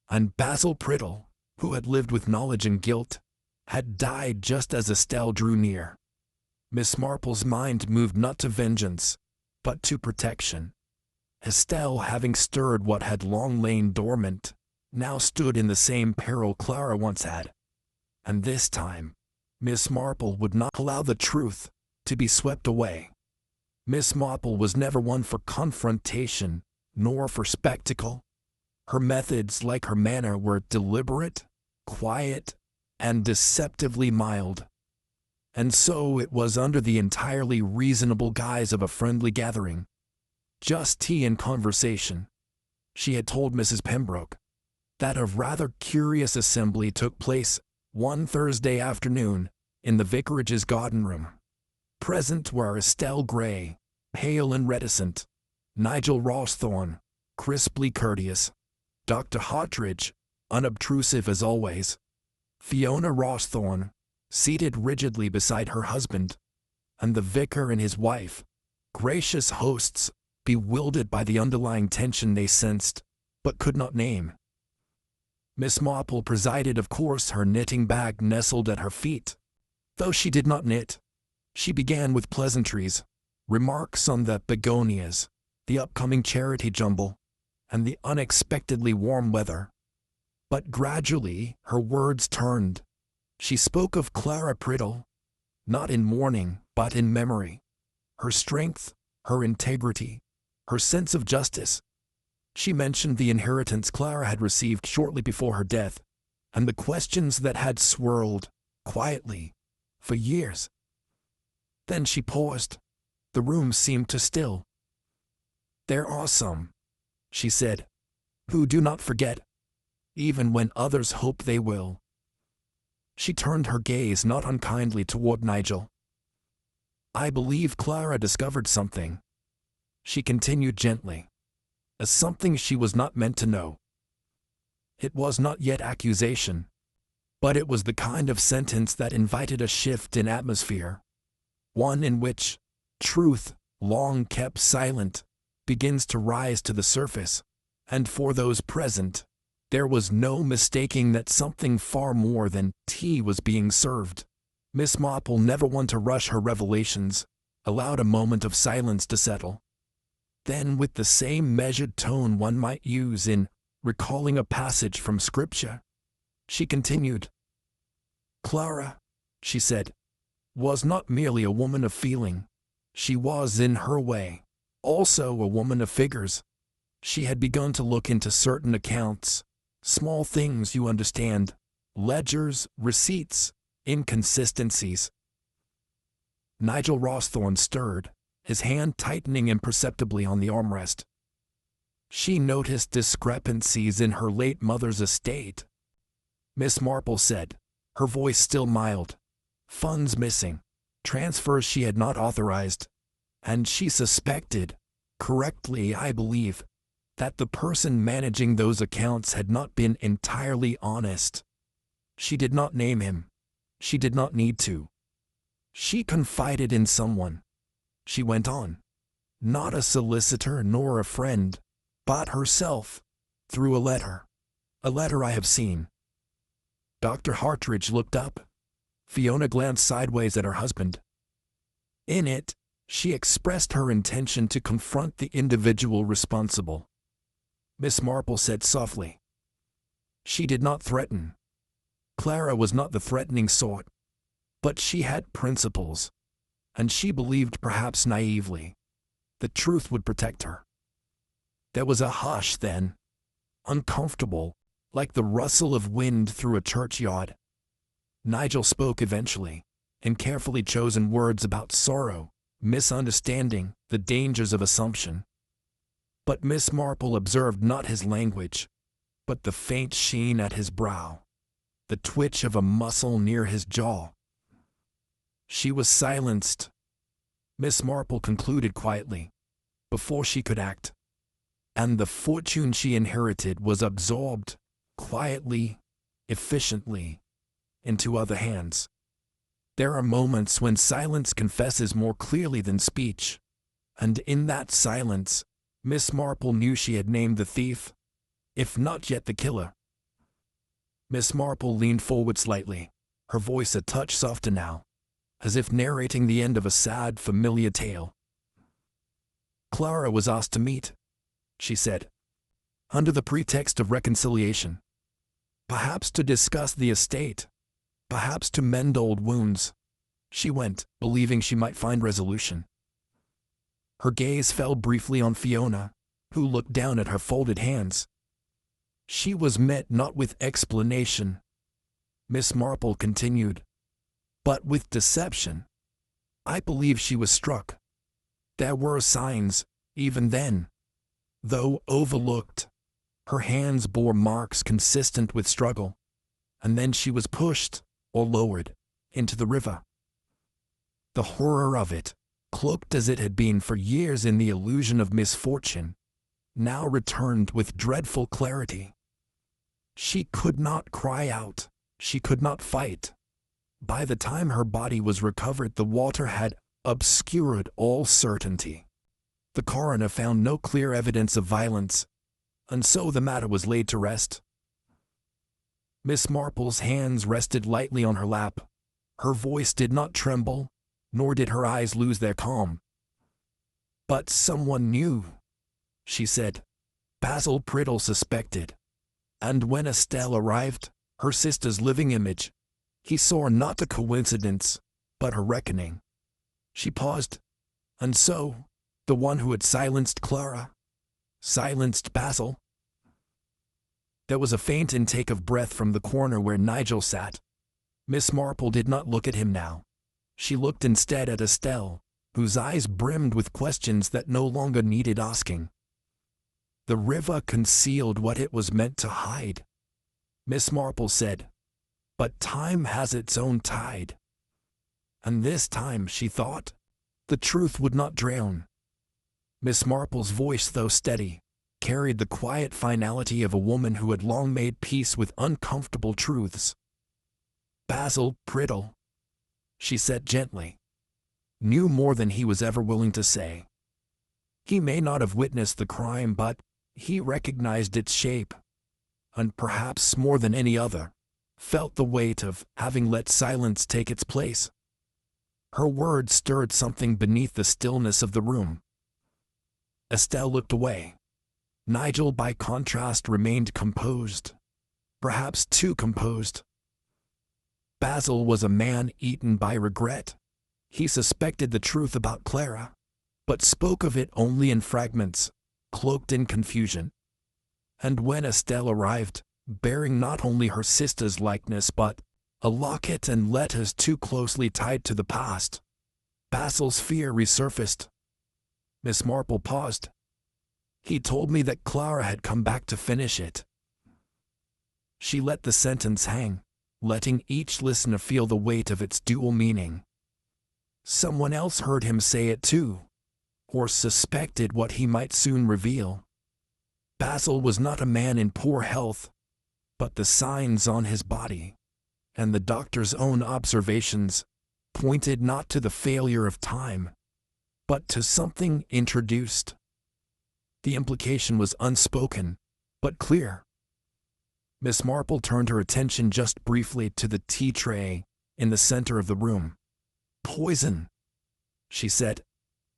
And Basil Priddle, who had lived with knowledge and guilt, had died just as Estelle drew near. Miss Marple's mind moved not to vengeance, but to protection. Estelle, having stirred what had long lain dormant, now stood in the same peril Clara once had. And this time, Miss Marple would not allow the truth to be swept away. Miss Marple was never one for confrontation, nor for spectacle. Her methods, like her manner, were deliberate, quiet, and deceptively mild. And so it was under the entirely reasonable guise of a friendly gathering. Just tea and conversation. She had told Mrs. Pembroke that a rather curious assembly took place one Thursday afternoon in the vicarage's garden room. Present were Estelle Grey, pale and reticent; Nigel Rawsthorne, crisply courteous; Dr. Hartridge, unobtrusive as always; Fiona Rawsthorne, seated rigidly beside her husband; and the vicar and his wife, gracious hosts, bewildered by the underlying tension they sensed, but could not name. Miss Marple presided, of course, her knitting bag nestled at her feet. Though she did not knit, she began with pleasantries, remarks on the begonias, the upcoming charity jumble, and the unexpectedly warm weather. But gradually her words turned. She spoke of Clara Priddle, not in mourning, but in memory. Her strength, her integrity, her sense of justice. She mentioned the inheritance Clara had received shortly before her death, and the questions that had swirled, quietly, for years. Then she paused. The room seemed to still. "There are some," she said, "who do not forget, even when others hope they will." She turned her gaze not unkindly toward Nigel. "I believe Clara discovered something," she continued gently, "as something she was not meant to know. It was not yet accusation, but it was the kind of sentence that invited a shift in atmosphere, one in which truth, long kept silent, begins to rise to the surface, and for those present, there was no mistaking that something far more than tea was being served. Miss Marple, never one to rush her revelations, allowed a moment of silence to settle. Then, with the same measured tone one might use in recalling a passage from Scripture, she continued. "Clara," she said, "was not merely a woman of feeling. She was, in her way, also a woman of figures. She had begun to look into certain accounts, small things, you understand, ledgers, receipts, inconsistencies." Nigel Rawsthorne stirred, his hand tightening imperceptibly on the armrest. "She noticed discrepancies in her late mother's estate," Miss Marple said, her voice still mild. "Funds missing, transfers she had not authorized, and she suspected, correctly I believe, that the person managing those accounts had not been entirely honest. She did not name him. She did not need to. She confided in someone," she went on, "not a solicitor nor a friend, but herself, through a letter I have seen." Dr. Hartridge looked up. Fiona glanced sideways at her husband. In it, she expressed her intention to confront the individual responsible. Miss Marple said softly, "She did not threaten. Clara was not the threatening sort, but she had principles, and she believed, perhaps naively, the truth would protect her." There was a hush then, uncomfortable, like the rustle of wind through a churchyard. Nigel spoke eventually, in carefully chosen words about sorrow, misunderstanding, the dangers of assumption. But Miss Marple observed not his language, but the faint sheen at his brow, the twitch of a muscle near his jaw. She was silenced, Miss Marple concluded quietly, before she could act. And the fortune she inherited was absorbed, quietly, efficiently, into other hands. There are moments when silence confesses more clearly than speech, and in that silence, Miss Marple knew she had named the thief, if not yet the killer. Miss Marple leaned forward slightly, her voice a touch softer now, as if narrating the end of a sad, familiar tale. Clara was asked to meet, she said, under the pretext of reconciliation. Perhaps to discuss the estate, perhaps to mend old wounds. She went, believing she might find resolution. Her gaze fell briefly on Fiona, who looked down at her folded hands. She was met not with explanation, Miss Marple continued, but with deception. I believe she was struck. There were signs, even then. Though overlooked, her hands bore marks consistent with struggle, and then she was pushed, or lowered, into the river. The horror of it, cloaked as it had been for years in the illusion of misfortune, now returned with dreadful clarity. She could not cry out, she could not fight. By the time her body was recovered, the water had obscured all certainty. The coroner found no clear evidence of violence, and so the matter was laid to rest. Miss Marple's hands rested lightly on her lap. Her voice did not tremble, nor did her eyes lose their calm. But someone knew, she said. Basil Priddle suspected. And when Estelle arrived, her sister's living image, he saw not a coincidence, but her reckoning. She paused. And so, the one who had silenced Clara, silenced Basil. There was a faint intake of breath from the corner where Nigel sat. Miss Marple did not look at him now. She looked instead at Estelle, whose eyes brimmed with questions that no longer needed asking. The river concealed what it was meant to hide, Miss Marple said, but time has its own tide. And this time, she thought, the truth would not drown. Miss Marple's voice, though steady, carried the quiet finality of a woman who had long made peace with uncomfortable truths. Basil Priddle, she said gently, knew more than he was ever willing to say. He may not have witnessed the crime, but he recognized its shape, and perhaps more than any other, felt the weight of having let silence take its place. Her words stirred something beneath the stillness of the room. Estelle looked away. Nigel, by contrast, remained composed, perhaps too composed. Basil was a man eaten by regret. He suspected the truth about Clara, but spoke of it only in fragments, cloaked in confusion. And when Estelle arrived, bearing not only her sister's likeness but a locket and letters too closely tied to the past, Basil's fear resurfaced. Miss Marple paused. He told me that Clara had come back to finish it. She let the sentence hang, letting each listener feel the weight of its dual meaning. Someone else heard him say it too, or suspected what he might soon reveal. Basil was not a man in poor health, but the signs on his body, and the doctor's own observations, pointed not to the failure of time, but to something introduced. The implication was unspoken, but clear. Miss Marple turned her attention just briefly to the tea tray in the center of the room. Poison, she said.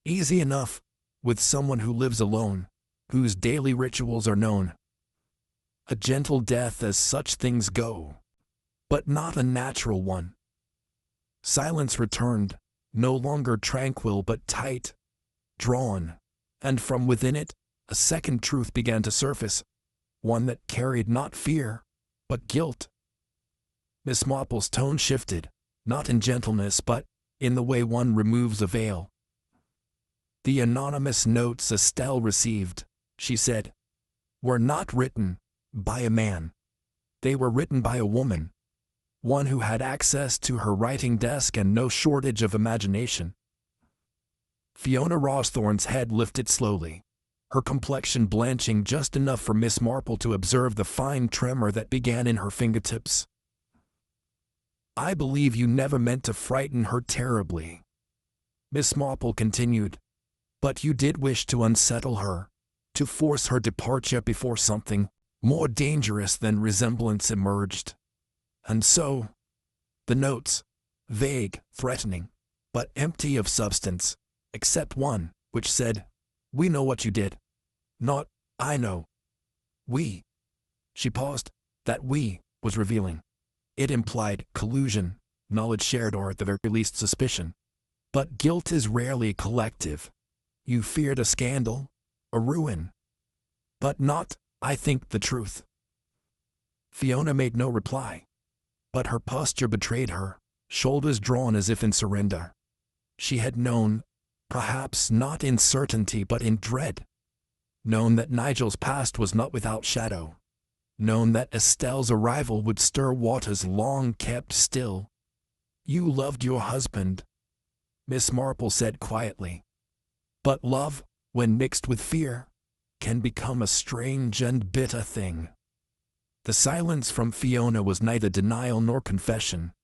Easy enough, with someone who lives alone, whose daily rituals are known. A gentle death as such things go, but not a natural one. Silence returned, no longer tranquil but tight, drawn, and from within it, a second truth began to surface, one that carried not fear, but guilt. Miss Marple's tone shifted, not in gentleness but in the way one removes a veil. "The anonymous notes Estelle received," she said, "were not written by a man. They were written by a woman, one who had access to her writing desk and no shortage of imagination." Fiona Rawsthorne's head lifted slowly, her complexion blanching just enough for Miss Marple to observe the fine tremor that began in her fingertips. "I believe you never meant to frighten her terribly," Miss Marple continued, "but you did wish to unsettle her, to force her departure before something more dangerous than resemblance emerged. And so, the notes, vague, threatening, but empty of substance, except one, which said, 'We know what you did.' Not, 'I know.' We." She paused. That "we" was revealing. It implied collusion, knowledge shared, or at the very least suspicion. But guilt is rarely collective. You feared a scandal, a ruin. But not, "I think, the truth." Fiona made no reply, but her posture betrayed her, shoulders drawn as if in surrender. She had known, perhaps not in certainty but in dread, known that Nigel's past was not without shadow, known that Estelle's arrival would stir waters long kept still. "You loved your husband," Miss Marple said quietly. "But love, when mixed with fear, can become a strange and bitter thing." The silence from Fiona was neither denial nor confession.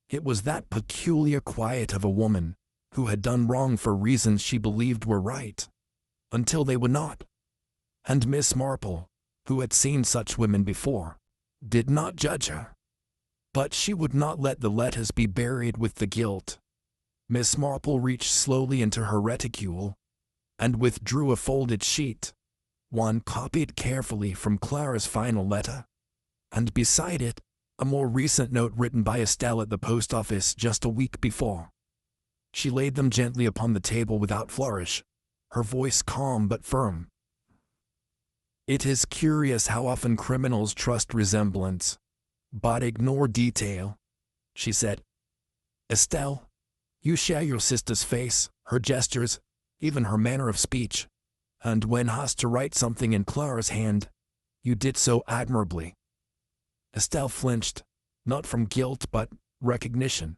It was that peculiar quiet of a woman who had done wrong for reasons she believed were right, until they were not. And Miss Marple, who had seen such women before, did not judge her. But she would not let the letters be buried with the guilt. Miss Marple reached slowly into her reticule and withdrew a folded sheet, one copied carefully from Clara's final letter, and beside it, a more recent note written by Estelle at the post office just a week before. She laid them gently upon the table without flourish, her voice calm but firm. "It is curious how often criminals trust resemblance, but ignore detail," she said. "Estelle, you share your sister's face, her gestures, even her manner of speech, and when asked to write something in Clara's hand, you did so admirably." Estelle flinched, not from guilt but recognition.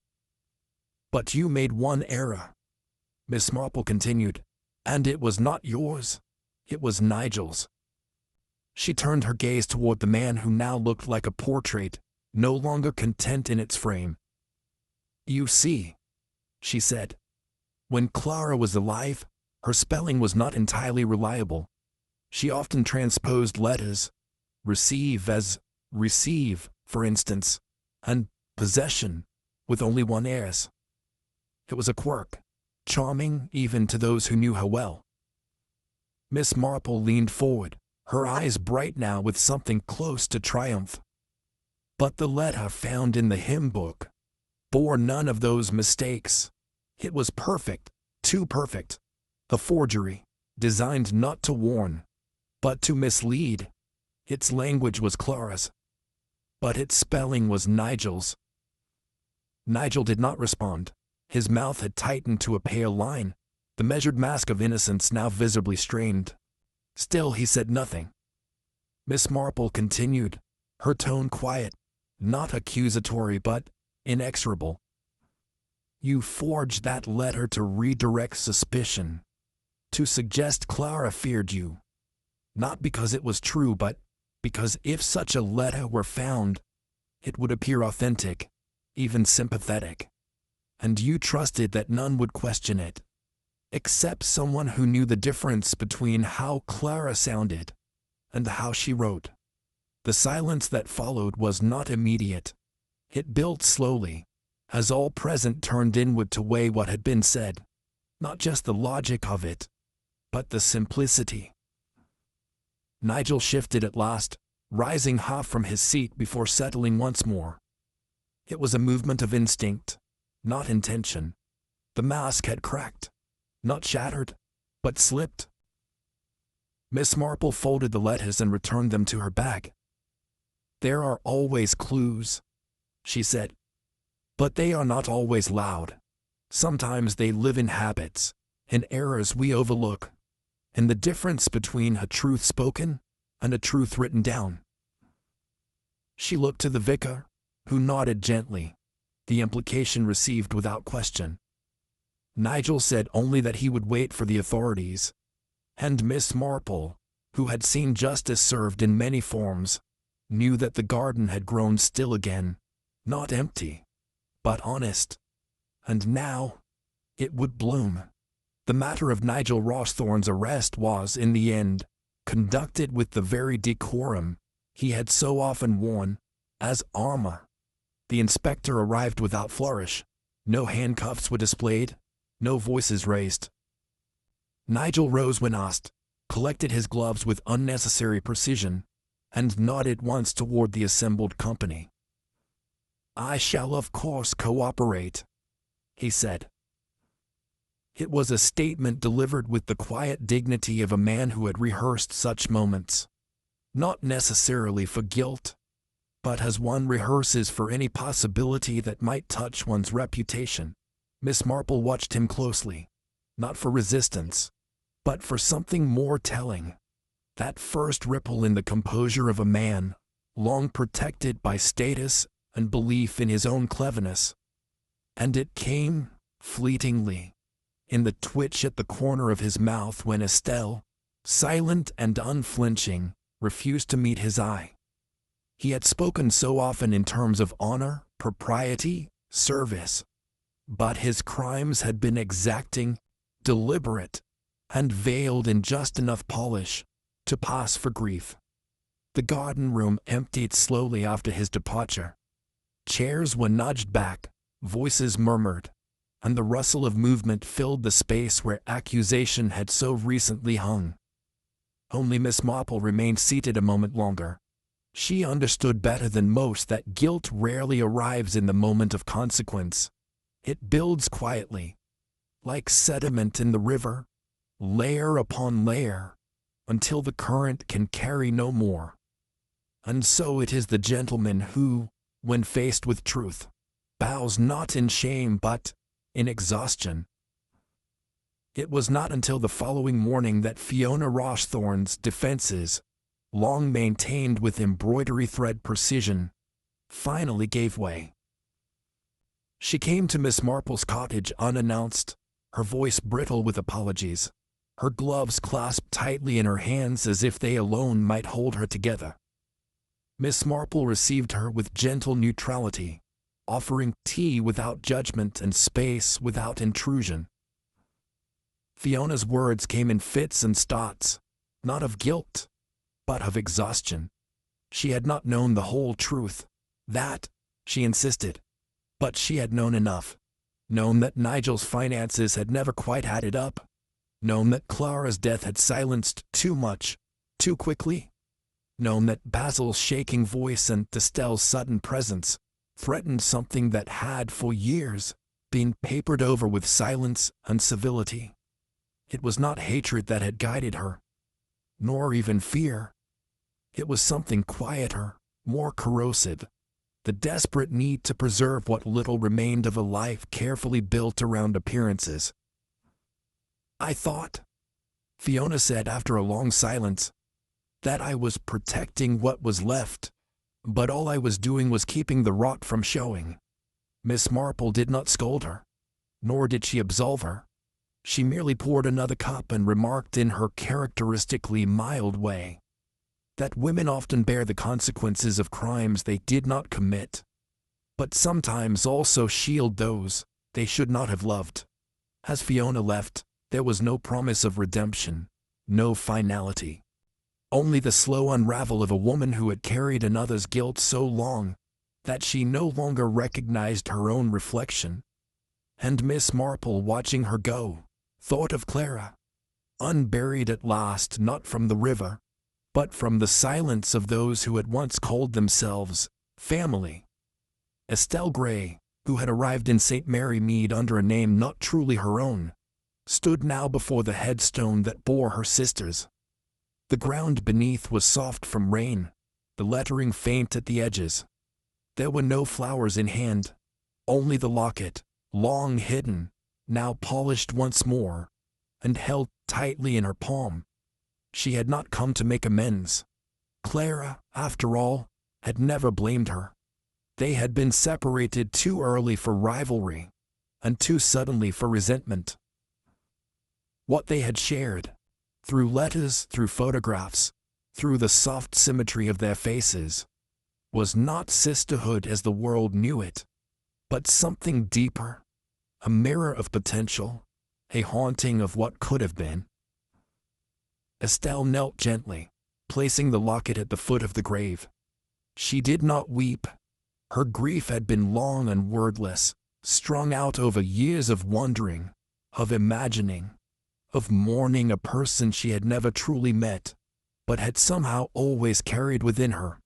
"But you made one error," Miss Marple continued, "and it was not yours, it was Nigel's." She turned her gaze toward the man who now looked like a portrait, no longer content in its frame. "You see," she said, "when Clara was alive, her spelling was not entirely reliable. She often transposed letters, receive as receive, for instance, and possession, with only one s. It was a quirk, charming even to those who knew her well." Miss Marple leaned forward, her eyes bright now with something close to triumph. "But the letter found in the hymn book bore none of those mistakes. It was perfect, too perfect. A forgery, designed not to warn, but to mislead. Its language was Clara's, but its spelling was Nigel's." Nigel did not respond. His mouth had tightened to a pale line, the measured mask of innocence now visibly strained. Still he said nothing. Miss Marple continued, her tone quiet, not accusatory but inexorable. "You forged that letter to redirect suspicion, to suggest Clara feared you, not because it was true but because if such a letter were found, it would appear authentic, even sympathetic. And you trusted that none would question it, except someone who knew the difference between how Clara sounded and how she wrote." The silence that followed was not immediate. It built slowly, as all present turned inward to weigh what had been said, not just the logic of it, but the simplicity. Nigel shifted at last, rising half from his seat before settling once more. It was a movement of instinct, not intention. The mask had cracked, not shattered, but slipped. Miss Marple folded the letters and returned them to her bag. "There are always clues," she said. "But they are not always loud. Sometimes they live in habits, in errors we overlook, in the difference between a truth spoken and a truth written down." She looked to the vicar, who nodded gently, the implication received without question. Nigel said only that he would wait for the authorities, and Miss Marple, who had seen justice served in many forms, knew that the garden had grown still again, not empty, but honest. And now, it would bloom. The matter of Nigel Rawsthorne's arrest was, in the end, conducted with the very decorum he had so often worn, as armor. The inspector arrived without flourish. No handcuffs were displayed, no voices raised. Nigel rose when asked, collected his gloves with unnecessary precision, and nodded once toward the assembled company. "I shall of course cooperate," he said. It was a statement delivered with the quiet dignity of a man who had rehearsed such moments. Not necessarily for guilt, but as one rehearses for any possibility that might touch one's reputation. Miss Marple watched him closely, not for resistance, but for something more telling. That first ripple in the composure of a man, long protected by status and belief in his own cleverness. And it came, fleetingly, in the twitch at the corner of his mouth when Estelle, silent and unflinching, refused to meet his eye. He had spoken so often in terms of honor, propriety, service, but his crimes had been exacting, deliberate, and veiled in just enough polish to pass for grief. The garden room emptied slowly after his departure. Chairs were nudged back, voices murmured, and the rustle of movement filled the space where accusation had so recently hung. Only Miss Marple remained seated a moment longer. She understood better than most that guilt rarely arrives in the moment of consequence. It builds quietly, like sediment in the river, layer upon layer, until the current can carry no more. And so it is the gentleman who, when faced with truth, bows not in shame but in exhaustion. It was not until the following morning that Fiona Rawsthorne's defenses, long maintained with embroidery thread precision, finally gave way. She came to Miss Marple's cottage unannounced, her voice brittle with apologies, her gloves clasped tightly in her hands as if they alone might hold her together. Miss Marple received her with gentle neutrality, offering tea without judgment and space without intrusion. Fiona's words came in fits and starts, not of guilt, but of exhaustion. She had not known the whole truth. That, she insisted. But she had known enough. Known that Nigel's finances had never quite added up. Known that Clara's death had silenced too much, too quickly. Known that Basil's shaking voice and Estelle's sudden presence threatened something that had, for years, been papered over with silence and civility. It was not hatred that had guided her, nor even fear. It was something quieter, more corrosive, the desperate need to preserve what little remained of a life carefully built around appearances. "I thought," Fiona said after a long silence, "that I was protecting what was left, but all I was doing was keeping the rot from showing." Miss Marple did not scold her, nor did she absolve her. She merely poured another cup and remarked in her characteristically mild way that women often bear the consequences of crimes they did not commit, but sometimes also shield those they should not have loved. As Fiona left, there was no promise of redemption, no finality. Only the slow unravel of a woman who had carried another's guilt so long that she no longer recognized her own reflection. And Miss Marple, watching her go, thought of Clara, unburied at last not from the river, but from the silence of those who had once called themselves family. Estelle Grey, who had arrived in St Mary Mead under a name not truly her own, stood now before the headstone that bore her sisters. The ground beneath was soft from rain, the lettering faint at the edges. There were no flowers in hand, only the locket, long hidden, now polished once more, and held tightly in her palm. She had not come to make amends. Clara, after all, had never blamed her. They had been separated too early for rivalry, and too suddenly for resentment. What they had shared, through letters, through photographs, through the soft symmetry of their faces, was not sisterhood as the world knew it, but something deeper, a mirror of potential, a haunting of what could have been. Estelle knelt gently, placing the locket at the foot of the grave. She did not weep. Her grief had been long and wordless, strung out over years of wondering, of imagining, of mourning a person she had never truly met, but had somehow always carried within her.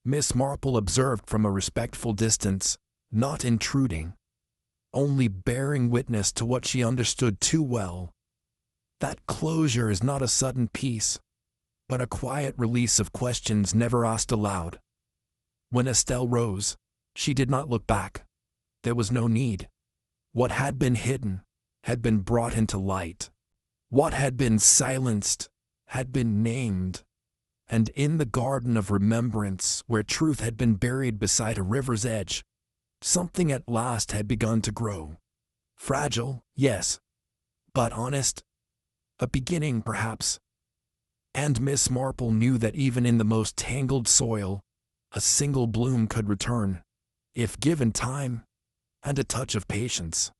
Miss Marple observed from a respectful distance, not intruding, only bearing witness to what she understood too well. That closure is not a sudden peace, but a quiet release of questions never asked aloud. When Estelle rose, she did not look back. There was no need. What had been hidden had been brought into light. What had been silenced had been named. And in the garden of remembrance, where truth had been buried beside a river's edge, something at last had begun to grow. Fragile, yes, but honest. A beginning, perhaps. And Miss Marple knew that even in the most tangled soil, a single bloom could return, if given time and a touch of patience.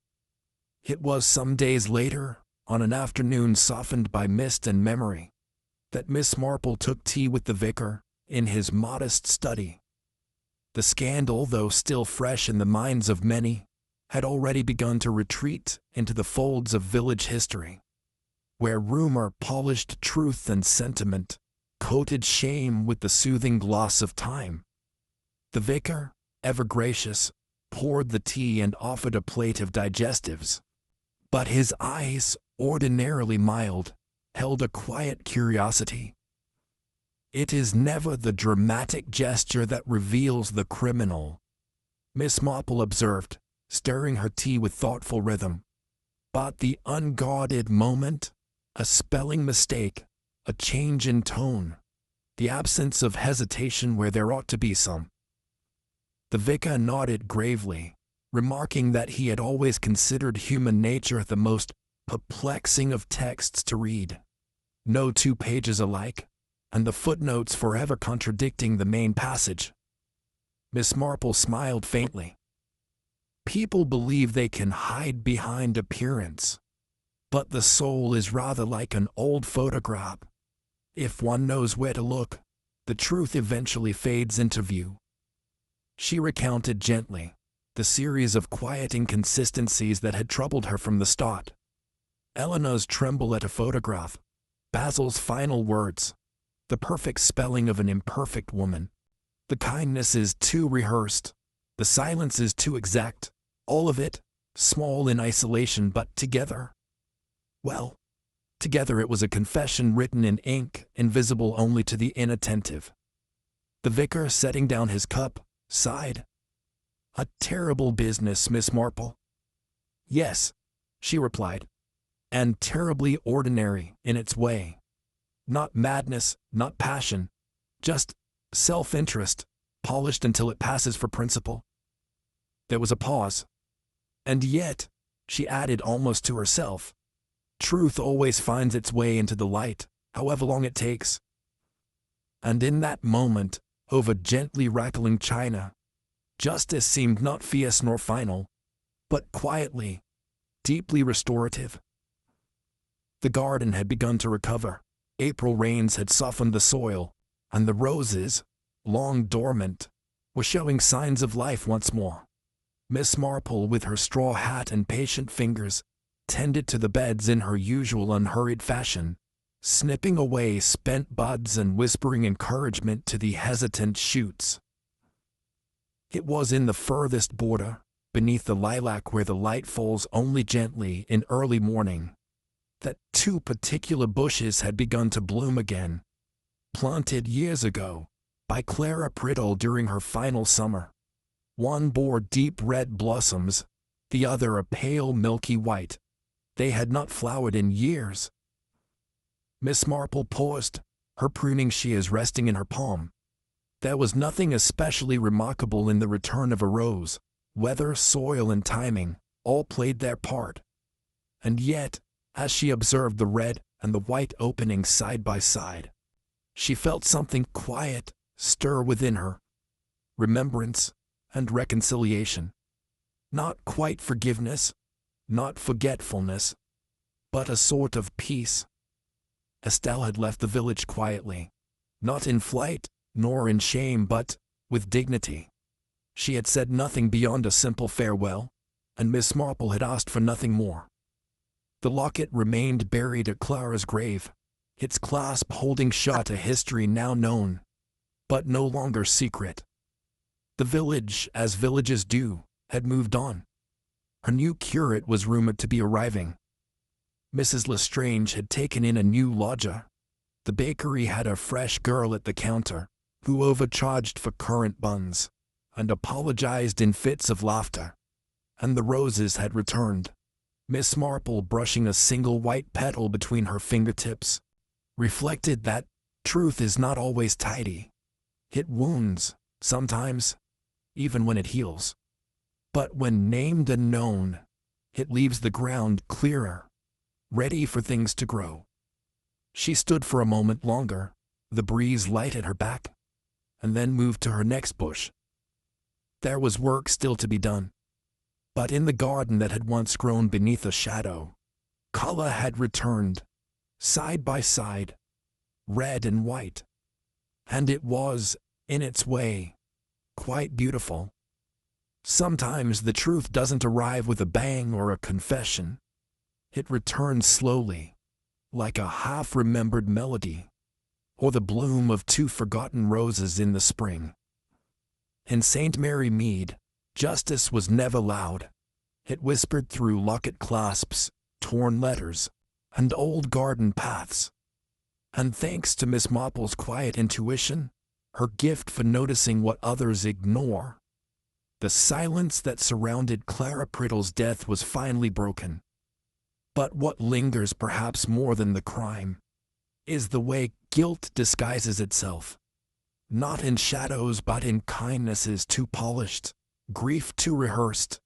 It was some days later, on an afternoon softened by mist and memory, that Miss Marple took tea with the vicar in his modest study. The scandal, though still fresh in the minds of many, had already begun to retreat into the folds of village history, where rumor polished truth and sentiment, coated shame with the soothing gloss of time. The vicar, ever gracious, poured the tea and offered a plate of digestives. But his eyes, ordinarily mild, held a quiet curiosity. It is never the dramatic gesture that reveals the criminal, Miss Marple observed, stirring her tea with thoughtful rhythm, but the unguarded moment, a spelling mistake, a change in tone, the absence of hesitation where there ought to be some. The vicar nodded gravely, remarking that he had always considered human nature the most perplexing of texts to read. No two pages alike, and the footnotes forever contradicting the main passage. Miss Marple smiled faintly. People believe they can hide behind appearance, but the soul is rather like an old photograph. If one knows where to look, the truth eventually fades into view. She recounted gently the series of quiet inconsistencies that had troubled her from the start. Eleanor's tremble at a photograph, Basil's final words, the perfect spelling of an imperfect woman. The kindness is too rehearsed, the silence is too exact, all of it, small in isolation but together. Well, together it was a confession written in ink, invisible only to the inattentive. The vicar, setting down his cup, sighed. A terrible business, Miss Marple. Yes, she replied, and terribly ordinary in its way. Not madness, not passion, just self-interest, polished until it passes for principle. There was a pause. And yet, she added almost to herself, truth always finds its way into the light, however long it takes. And in that moment, over gently rattling china, justice seemed not fierce nor final, but quietly, deeply restorative. The garden had begun to recover. April rains had softened the soil, and the roses, long dormant, were showing signs of life once more. Miss Marple, with her straw hat and patient fingers, tended to the beds in her usual unhurried fashion, snipping away spent buds and whispering encouragement to the hesitant shoots. It was in the furthest border, beneath the lilac where the light falls only gently in early morning, that two particular bushes had begun to bloom again, planted years ago by Clara Priddle during her final summer. One bore deep red blossoms, the other a pale milky white. They had not flowered in years. Miss Marple paused, her pruning shears resting in her palm. There was nothing especially remarkable in the return of a rose. Weather, soil, and timing all played their part. And yet, as she observed the red and the white opening side by side, she felt something quiet stir within her. Remembrance and reconciliation. Not quite forgiveness, not forgetfulness, but a sort of peace. Estelle had left the village quietly, not in flight, nor in shame, but with dignity. She had said nothing beyond a simple farewell, and Miss Marple had asked for nothing more. The locket remained buried at Clara's grave, its clasp holding shut a history now known, but no longer secret. The village, as villages do, had moved on. Her new curate was rumored to be arriving. Mrs. Lestrange had taken in a new lodger. The bakery had a fresh girl at the counter, who overcharged for currant buns, and apologized in fits of laughter. And the roses had returned. Miss Marple, brushing a single white petal between her fingertips, reflected that truth is not always tidy. It wounds, sometimes, even when it heals. But when named and known, it leaves the ground clearer, ready for things to grow. She stood for a moment longer, the breeze light at her back, and then moved to her next bush. There was work still to be done. But in the garden that had once grown beneath a shadow, color had returned, side by side, red and white. And it was, in its way, quite beautiful. Sometimes the truth doesn't arrive with a bang or a confession. It returns slowly, like a half-remembered melody, or the bloom of two forgotten roses in the spring. In St Mary Mead, justice was never loud. It whispered through locket clasps, torn letters, and old garden paths. And thanks to Miss Marple's quiet intuition, her gift for noticing what others ignore, the silence that surrounded Clara Priddle's death was finally broken. But what lingers perhaps more than the crime is the way guilt disguises itself. Not in shadows but in kindnesses too polished, grief too rehearsed,